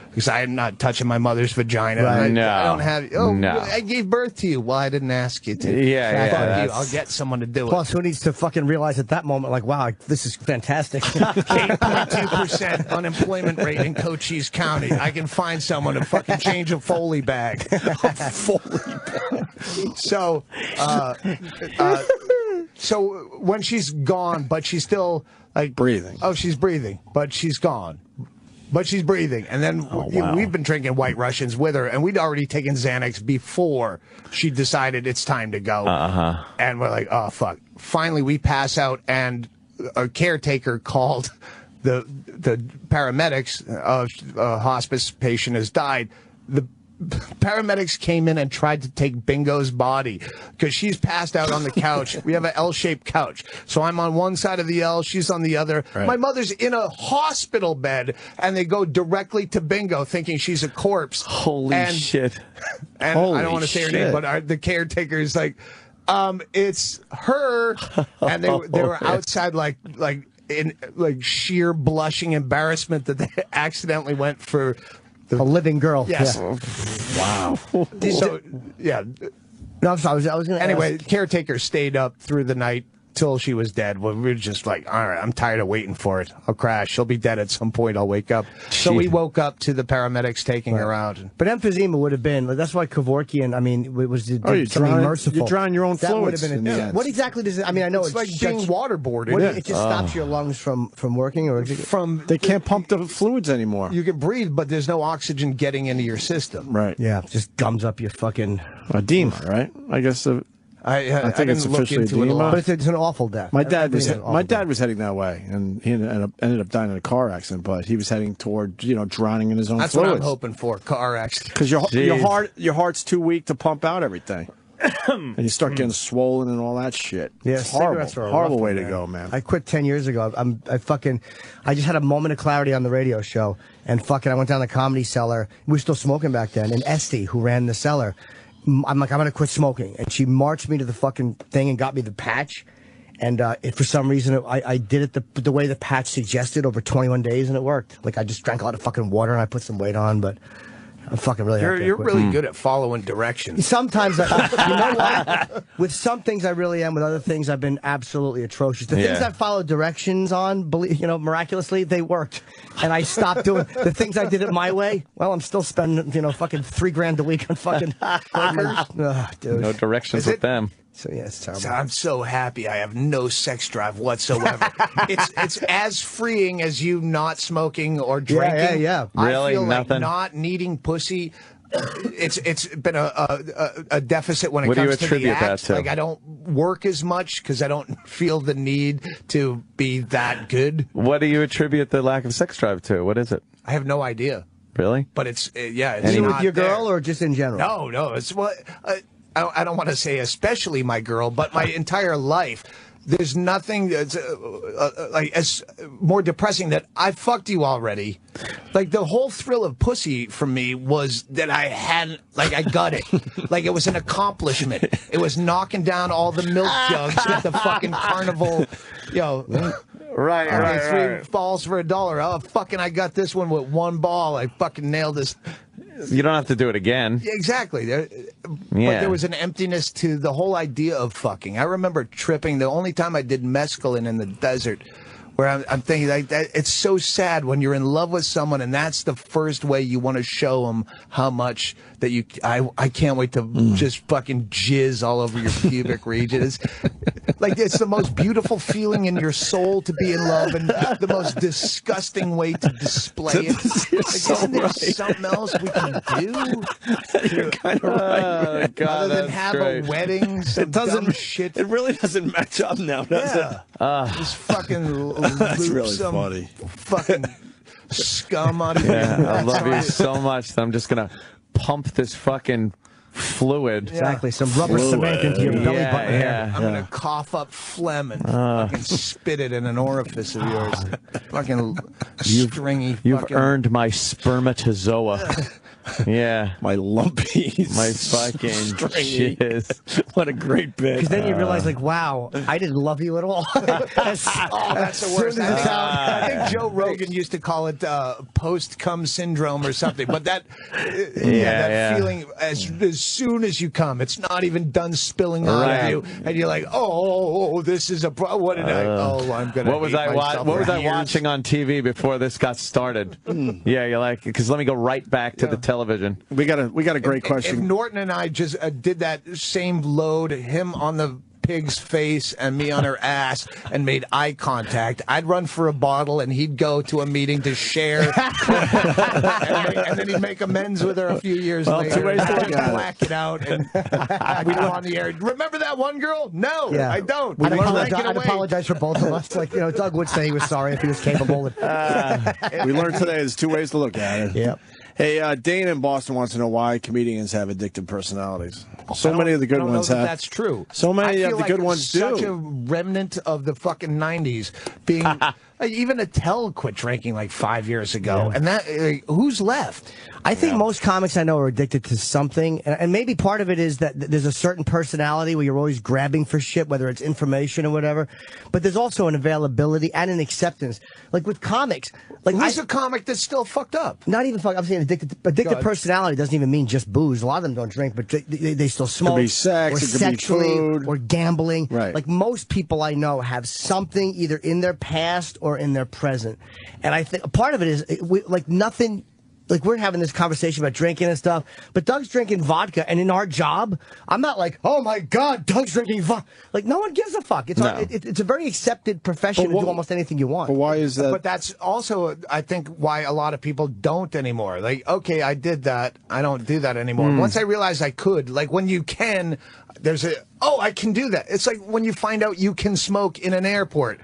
because I'm not touching my mother's vagina. Right. I don't have. Oh, No. I gave birth to you. Well, I didn't ask you to. Yeah, Fuck yeah, you. that's- I'll get someone to do Plus, who needs to fucking realize at that moment, like, wow, this is fantastic. 8.2% unemployment rate in Cochise County. I can find someone to fucking change a Foley bag. So, so when she's gone, but she's still like Breathing. Oh, she's breathing, but she's gone. But she's breathing. And then we've been drinking White Russians with her, and we'd already taken Xanax before she decided it's time to go. And we're like, oh, fuck. Finally, we pass out, and a caretaker called the paramedics. A hospice patient has died. The paramedics came in and tried to take Bingo's body because she's passed out on the couch. We have an L-shaped couch. So I'm on one side of the L, she's on the other. Right. My mother's in a hospital bed, and they go directly to Bingo thinking she's a corpse. Holy shit. And Holy I don't want to say her shit. name, but the caretaker is like, it's her. And they were outside in sheer blushing embarrassment that they accidentally went for A living girl. Yes. Yeah. Wow. So, yeah. No, I'm sorry. I was going to Anyway, caretaker stayed up through the night till she was dead. Well, we were just like, all right, I'm tired of waiting for it. I'll crash. She'll be dead at some point. I'll wake up. So we woke up to the paramedics taking her out. But emphysema would have been, that's why Kevorkian, I mean, it was you're something drawing- merciful. you're drawing your own That would have fluids in been the a, end. What exactly does it, I mean, I know It's like being waterboarded. What, it just stops your lungs from working? Or They can't pump the fluids anymore. You can breathe, but there's no oxygen getting into your system. Right. Yeah, just gums up your fucking... Edema, right? I guess I think it's didn't look officially into it a edema. lot. But it's an awful death. my dad was Everything is an my awful dad death. was heading that way, and he ended up dying in a car accident. But he was heading toward drowning in his own That's what I'm fluids. hoping for. Car accident. Because your Jeez. heart's too weak to pump out everything, and you start getting swollen and all that shit. Yeah, It's horrible, cigarettes are a horrible rough way one, to go, man. I quit 10 years ago. I just had a moment of clarity on the radio show, and I went down the Comedy Cellar. We were still smoking back then, and Esty, who ran the cellar, I'm like, I'm going to quit smoking. And she marched me to the fucking thing and got me the patch. And for some reason, I did it the way the patch suggested over 21 days, and it worked. Like, I just drank a lot of fucking water, and I put some weight on, but I'm fucking really happy I You're quit. really good at following directions. Sometimes, you know what? With some things I really am. With other things, I've been absolutely atrocious. The things Yeah. I followed directions on, miraculously, they worked. And I stopped doing the things I did it my way. Well, I'm still spending, fucking $3,000 a week on fucking burgers. Ugh, dude. No directions Is with it- them. So yeah, it's terrible. I'm so happy I have no sex drive whatsoever. it's as freeing as you not smoking or drinking. yeah. I Really? feel like Nothing? not needing pussy. It's been a deficit when it What do you comes to the attribute that act. to? Like I don't work as much because I don't feel the need to be that good. What do you attribute the lack of sex drive to? What is it? I have no idea, Really? but it's yeah. It's Is it with not your there. girl or just in general? No, it's what I don't want to say, especially my girl, but my entire life. There's nothing that's like as more depressing that I fucked you already. Like the whole thrill of pussy for me was that I hadn't, like I got it. Like it was an accomplishment. It was knocking down all the milk jugs at the fucking carnival, Right, three balls for $1. Oh, fucking, I got this one with one ball. I fucking nailed this. You don't have to do it again. Yeah, exactly. But Yeah. there was an emptiness to the whole idea of fucking. I remember tripping. The only time I did mescaline in the desert, where I'm thinking like that. It's so sad when you're in love with someone, and that's the first way you want to show them how much that you. I can't wait to just fucking jizz all over your pubic region. It's like it's the most beautiful feeling in your soul to be in love, and the most disgusting way to display it. Like, isn't there something else we can do? You're kind of right. God, Other than that's have great. a wedding, some It doesn't. dumb shit. It really doesn't match up now, does Yeah. it? Just fucking That's loop really some funny. fucking scum on you. I love you so much that I'm just going to pump this fucking fluid. Exactly, some rubber cement into your belly button hair. I'm going to cough up phlegm and fucking spit it in an orifice of yours. Fucking stringy. You've earned my spermatozoa. Yeah. My lumpies. My fucking stringy. shiz. What a great bit. Because then you realize, like, wow, I didn't love you at all. That's the worst. I think Joe Rogan used to call it post-cum syndrome or something. But that feeling as soon as you come, it's not even done spilling out of you, and you're like, oh, this is a what did I'm gonna. What was I watching on TV before this got started? Yeah, you're like, because let me go right back to the television. We got a great question. If Norton and I just did that same load, him on the pig's face and me on her ass, and made eye contact, I'd run for a bottle and he'd go to a meeting to share, and then he'd make amends with her a few years later. 2 ways to look at it. Black it out, and we go on the air. Remember that one girl? No, I don't. I'd apologize for both of us. Like, Doug would say he was sorry if he was capable. We learned today there's 2 ways to look at it. Yep. Hey, Dana in Boston wants to know why comedians have addictive personalities. So many of the good ones have. That's true. So many I of feel the like good ones do. Such a remnant of the fucking 90s being. Even Attell quit drinking like 5 years ago, and that who's left? I think most comics I know are addicted to something, and maybe part of it is that there's a certain personality where you're always grabbing for shit, whether it's information or whatever. But there's also an availability and an acceptance. Like with comics, like who's a comic that's still fucked up? Not even fucked. I'm saying addicted personality doesn't even mean just booze. A lot of them don't drink, but they still smoke. It could be sex, or it could sexually, be food, or gambling. Right. Like most people I know have something either in their past or in their present, and I think part of it is like nothing. Like, we're having this conversation about drinking and stuff, but Doug's drinking vodka, and in our job, I'm not like, oh my God, Doug's drinking vodka. Like, no one gives a fuck. It's it's a very accepted profession to do almost anything you want. But why is that? But that's also, I think, why a lot of people don't anymore. Like, okay, I did that. I don't do that anymore. Once I realized I could, like, when you can, there's I can do that. It's like when you find out you can smoke in an airport.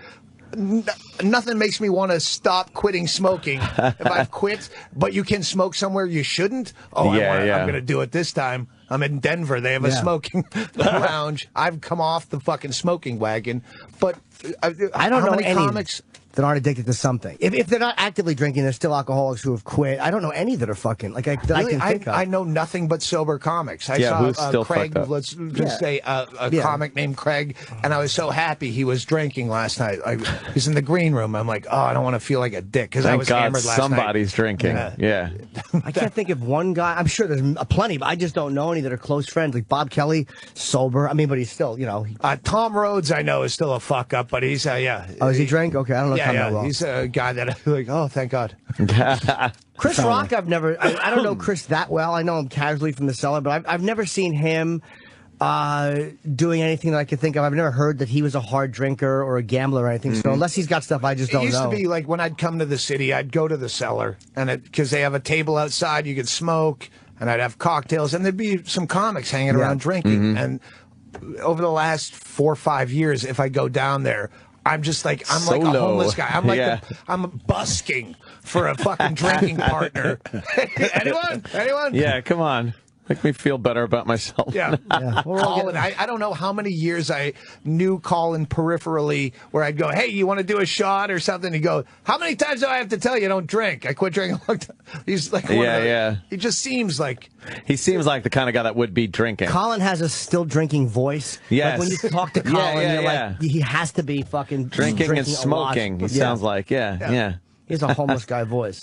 Nothing makes me want to stop quitting smoking if I've quit, but you can smoke somewhere you shouldn't. I'm going to do it this time. I'm in Denver. They have a smoking lounge. I've come off the fucking smoking wagon, but I don't know any comics that aren't addicted to something. If they're not actively drinking, they're still alcoholics who have quit. I don't know any that are fucking I can think of. I know nothing but sober comics. I saw Craig. Let's just say a comic named Craig, and I was so happy he was drinking last night. He's in the green room. I'm like, I don't want to feel like a dick because I was hammered last night. Somebody's drinking. Yeah. I can't think of one guy. I'm sure there's plenty, but I just don't know any that are close friends. Like Bob Kelly, sober. I mean, but he's still, Tom Rhodes, I know, is still a fuck up, but he's Oh, does he drink? Okay, I don't know. Yeah. He's a guy that I'm like, oh, thank God. Chris Rock, I don't know Chris that well. I know him casually from the cellar, but I've never seen him doing anything that I could think of. I've never heard that he was a hard drinker or a gambler or anything. So unless he's got stuff I just don't know. It used to be like when I'd come to the city, I'd go to the cellar, and because they have a table outside, you could smoke, and I'd have cocktails, and there'd be some comics hanging around drinking. And over the last 4 or 5 years, if I go down there, I'm just like, I'm like a homeless guy. I'm like, I'm busking for a fucking drinking partner. Anyone? Yeah, come on. Make me feel better about myself. Yeah. Colin, I don't know how many years I knew Colin peripherally where I'd go, hey, you want to do a shot or something? He'd go, how many times do I have to tell you don't drink? I quit drinking a long time. He's like, he just seems like. He seems like the kind of guy that would be drinking. Colin has a still drinking voice. Yes. Like when you talk to Colin, you're like, he has to be fucking drinking and smoking. He sounds like, yeah. He has a homeless guy voice.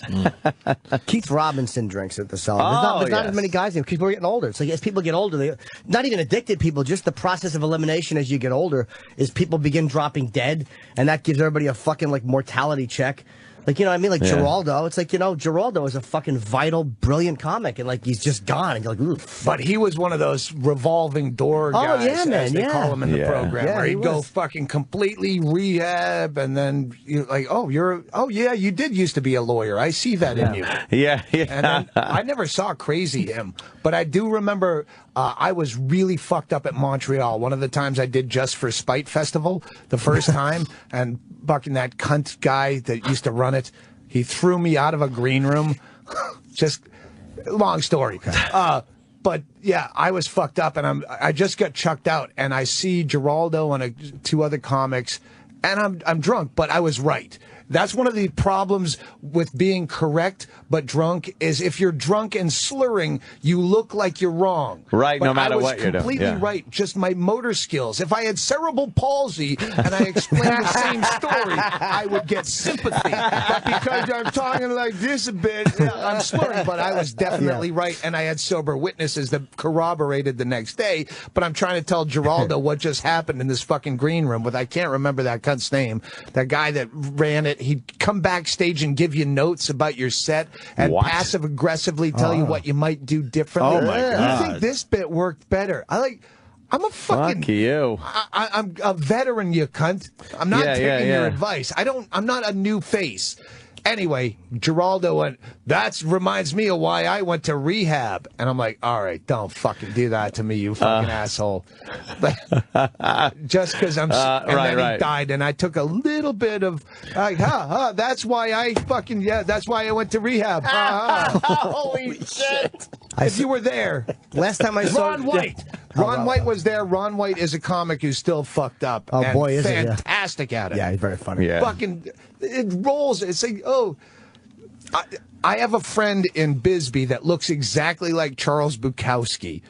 Keith Robinson drinks at the cellar. There's not as many guys in. People are getting older. It's like as people get older, they not even addicted people. Just the process of elimination as you get older is people begin dropping dead, and that gives everybody a fucking like mortality check. Like, you know what I mean? Like Geraldo. It's like, Geraldo is a fucking vital, brilliant comic, and like he's just gone. And you're like, ooh. But he was one of those revolving door guys, as they call him in the program, where he'd go fucking completely rehab, and then you're like, you did used to be a lawyer. I see that in you. Yeah. And then I never saw crazy him, but I do remember I was really fucked up at Montreal. One of the times I did Just for Spite Festival, the first time, and fucking that cunt guy that used to run it, He threw me out of a green room. Just long story. But yeah, I was fucked up, and I just got chucked out, and I see Geraldo and 2 other comics, and I'm drunk, but I was right. That's one of the problems with being correct but drunk is if you're drunk and slurring, you look like you're wrong. Right, but no matter what you're doing. I was completely right, just my motor skills. If I had cerebral palsy and I explained the same story, I would get sympathy. But because I'm talking like this a bit, I'm slurring. But I was definitely right, and I had sober witnesses that corroborated the next day. But I'm trying to tell Geraldo what just happened in this fucking green room with, I can't remember that cunt's name, that guy that ran it. He'd come backstage and give you notes about your set and passive aggressively tell you what you might do differently. Oh my God. I think this bit worked better. I'm a fucking. Fuck you. I'm a veteran, you cunt. I'm not taking your advice. I'm not a new face. Anyway, Geraldo went, that reminds me of why I went to rehab. And I'm like, all right, don't fucking do that to me, you fucking asshole. Just because I'm... and then he died, and I took a little bit of, that's why I fucking... Yeah, that's why I went to rehab. Holy shit. If you were there. Last time I saw... Ron White. Ron White was there. Ron White is a comic who's still fucked up. Oh, boy, is he? Fantastic at it. Yeah, he's very funny. Yeah. Fucking... It rolls. It's like, I have a friend in Bisbee that looks exactly like Charles Bukowski.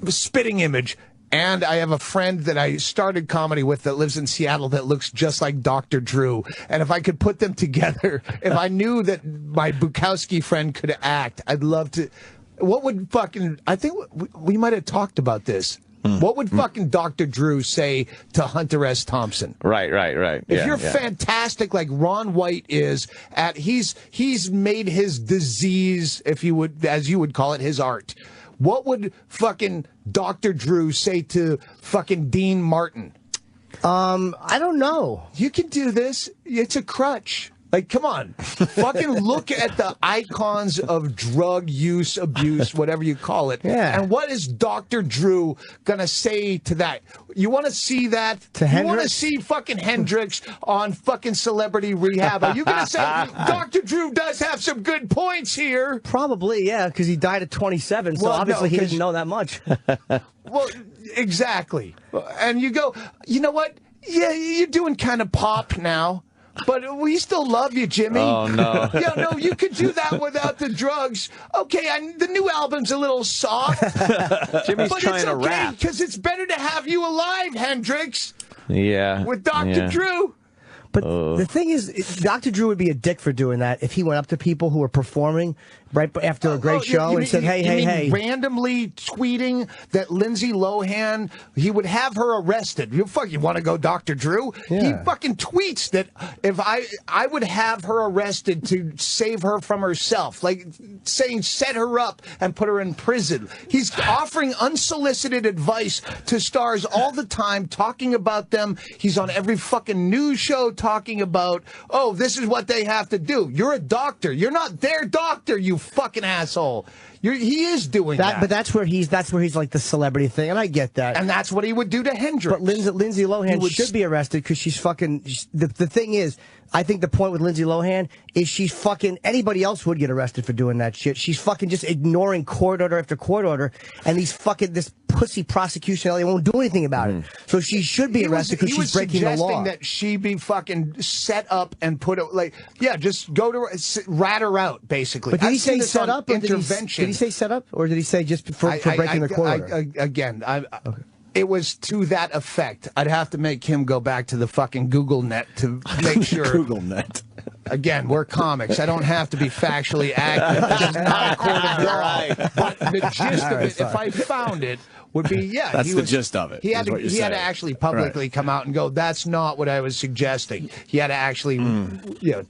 Spitting image. And I have a friend that I started comedy with that lives in Seattle that looks just like Dr. Drew. And if I could put them together, if I knew that my Bukowski friend could act, I'd love to. What would fucking... I think we might have talked about this. What would fucking Dr. Drew say to Hunter S. Thompson? Right. If you're fantastic like Ron White is at, he's made his disease, if you would, as you would call it, his art. What would fucking Dr. Drew say to fucking Dean Martin? I don't know. You can do this. It's a crutch. Like, come on. Fucking look at the icons of drug use, abuse, whatever you call it. Yeah. And what is Dr. Drew going to say to that? You want to see that? To you want to Hendrix? see fucking Hendrix on fucking Celebrity Rehab? Are you going to say, Dr. Drew does have some good points here? Probably, yeah, because he died at 27, so Well, obviously no, he 'cause- didn't know that much. Well, exactly. And you go, you know what? Yeah, you're doing kind of pop now. But we still love you, Jimmy. Oh, no. Yeah, no, you could do that without the drugs. Okay, the new album's a little soft. Jimmy's but trying it's to okay, rap. because it's better to have you alive, Hendrix, Yeah. with Dr. Yeah. Drew. But the thing is, Dr. Drew would be a dick for doing that if he went up to people who were performing right after a great show and said, hey. Randomly tweeting that Lindsay Lohan, he would have her arrested. You want to go Dr. Drew? Yeah. He fucking tweets that if I would have her arrested to save her from herself, like saying set her up and put her in prison. He's offering unsolicited advice to stars all the time, talking about them. He's on every fucking news show talking about, this is what they have to do. You're a doctor. You're not their doctor, you fucking asshole. He is doing that. But that's where he's like the celebrity thing, and I get that. And that's what he would do to Hendrix. But Lindsay Lohan should be arrested because she's fucking... The thing is, I think the point with Lindsay Lohan is she's fucking... Anybody else would get arrested for doing that shit. She's fucking just ignoring court order after court order, and this pussy prosecution, they won't do anything about it. So she should be arrested because she's breaking the law. He was suggesting that she be fucking set up and put it, just go to her, rat her out, basically. But did he say this set on up? Or intervention. Did he say set up? Or did he say just for breaking the court order? It was to that effect. I'd have to make him go back to the fucking Google net to make sure. Google net. Again, we're comics. I don't have to be factually accurate. This is not a court of law. But the gist of it, if I found it, would be, That's the gist of it. He had to actually publicly come out and go, that's not what I was suggesting. He had to actually,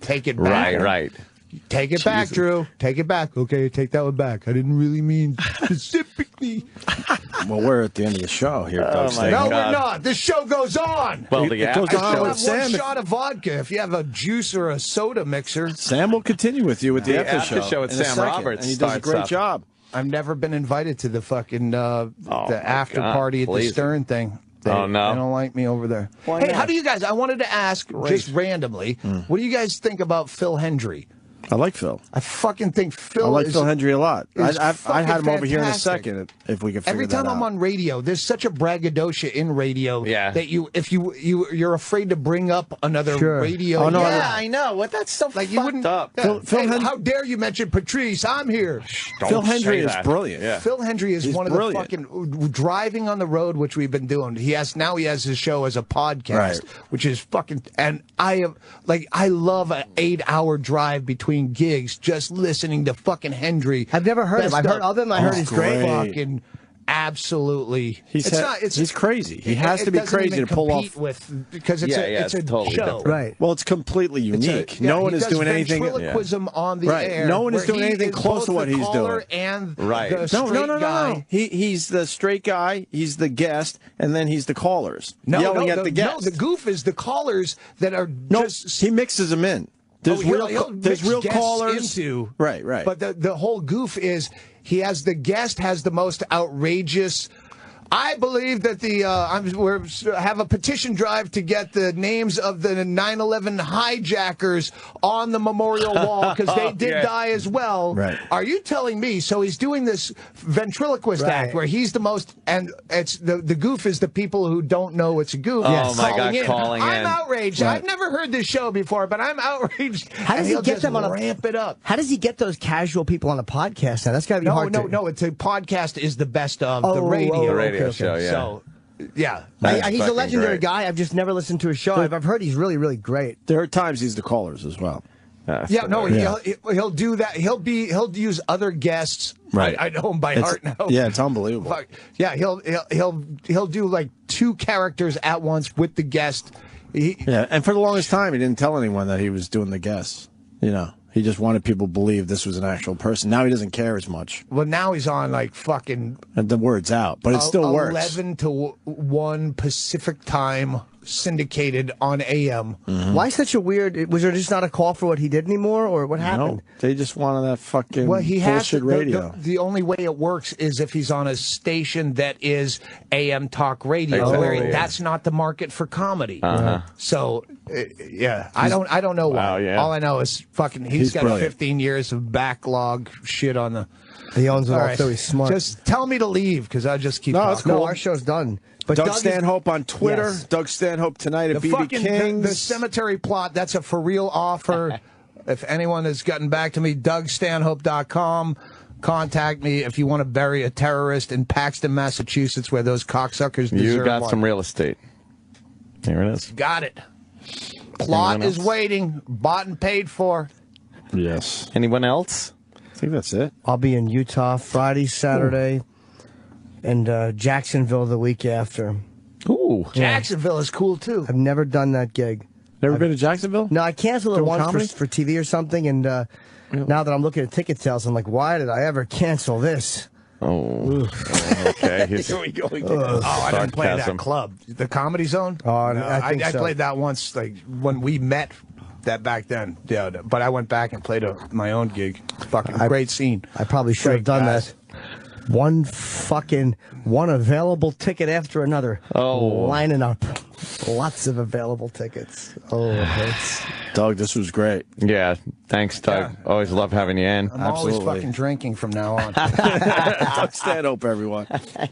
take it back. Right. Take it back, Drew. Take it back. Okay, take that one back. I didn't really mean specifically. Well, we're at the end of the show here, Doug. my No, God. we're not. This show goes on. Well, It goes after on show- with Sam. One shot of vodka if you have a juice or a soda mixer. Sam will continue with you with the The after after show with in a Sam second, Roberts and he does a starts great up. job. I've never been invited to the fucking the my after God, party at the please. Stern thing. Oh, no. They don't like me over there. Why Hey, not? how do you guys, I wanted to ask, just randomly, what do you guys think about Phil Hendry? I like Phil. I fucking think Phil I like is, Phil Hendry a lot. is I fucking had him over here in a fantastic. second if we could figure Every that time I'm out. on radio, there's such a braggadocio in radio Yeah. that you're afraid to bring up another Sure. radio. Oh, no, Yeah, I know. What? That's so Like you fucked wouldn't. up. Yeah. Phil Hey, Hendry- how dare you mention Patrice? I'm here. Phil Hendry say is that. brilliant. Yeah. Phil Hendry is He's one brilliant. of the fucking driving on the road, which we've been doing. He has his show as a podcast, Right. which is fucking. And I love an 8-hour drive between gigs just listening to fucking Hendry. I've never heard him. Best I've heard of him. I heard Oh, he's great. great. Fucking absolutely. He's crazy. He has to be doesn't crazy even to pull compete off. with because it's it's a totally show. different. Right. Well, it's completely unique. Yeah, No one he is does doing anything. ventriloquism on the Right. air. No one is where doing he anything is close both to what the he's caller doing. And Right. the No, straight no. guy. He's the straight guy. He's the guest, and then he's the callers no, yelling at the guest. No, the goof is the callers that are No, just. he mixes them in. There's he'll there's mix real guests callers. into, Right. But the whole goof is he has the guest has the most outrageous. I believe that we have a petition drive to get the names of the 9/11 hijackers on the memorial wall because they did Yeah. die as well. Right. Are you telling me? So he's doing this ventriloquist act Right. where he's the most, and it's the goof is the people who don't know it's a goof. Oh, my God, in. calling I'm in. outraged. Right. I've never heard this show before, but I'm outraged. How does And he he'll get just them on a ramp it up? How does he get those casual people on a podcast now? That's got to be No, hard. no. It's a podcast is the best of the Oh, radio. oh, The radio okay. show, yeah. So, yeah. That's He's a fucking legendary great. guy. I've just never listened to his show. I've heard he's really, really great. There are times he's the callers as well. That's Yeah, no, hilarious. he'll do that. He'll use other guests. Right. I know him by It's- heart now. Yeah, it's unbelievable. Fuck. Yeah, he'll do like 2 characters at once with the guest. Yeah, and for the longest time, he didn't tell anyone that he was doing the guests. He just wanted people to believe this was an actual person. Now he doesn't care as much. Well, now he's on like fucking And the word's out, but it still works. 11 to 1 Pacific time, syndicated on AM. Why such a weird? Was there just not a call for what he did anymore, or what happened? No, they just wanted that fucking Well, he has bullshit radio. The only way it works is if he's on a station that is AM talk radio, Exactly, where yeah. that's not the market for comedy. Uh-huh. So, yeah, I don't know why. Wow, yeah. All I know is fucking he's got brilliant. 15 years of backlog shit on the. He owns it all, All right, so he's smart. just tell me to leave because I'll just keep. No, talking. it's cool. No, our show's done. But Doug Doug is- Stanhope on Twitter. Yes. Doug Stanhope tonight at The BB fucking King's. the cemetery plot. That's a for real offer. If anyone has gotten back to me, DougStanhope.com. Contact me if you want to bury a terrorist in Paxton, Massachusetts, where those cocksuckers deserve You got one. some real estate. Here it is. Got it. Plot Anyone is else? waiting. Bought and paid for. Yes. Anyone else? I think that's it. I'll be in Utah Friday, Saturday, and Jacksonville the week after. Ooh. Jacksonville is cool too. I've never done that gig. Never been to Jacksonville? No, I canceled it Doing once comedy? for TV or something, and now that I'm looking at ticket sales, I'm like, why did I ever cancel this? Oh. Okay. He's, Here we go again. I didn't play Sarcasm. that club. The Comedy Zone? Oh, No, I think so. played that once, like when we met. That back then, yeah. But I went back and played my own gig. Fucking great scene. I probably should have Great done guys. that. One available ticket after another. Oh. Lining up. Lots of available tickets. Oh, it hurts. Doug, this was great. yeah. Thanks, Doug. Yeah. Always love having you in. I'm always Absolutely. fucking drinking from now on. Doug Stanhope, everyone.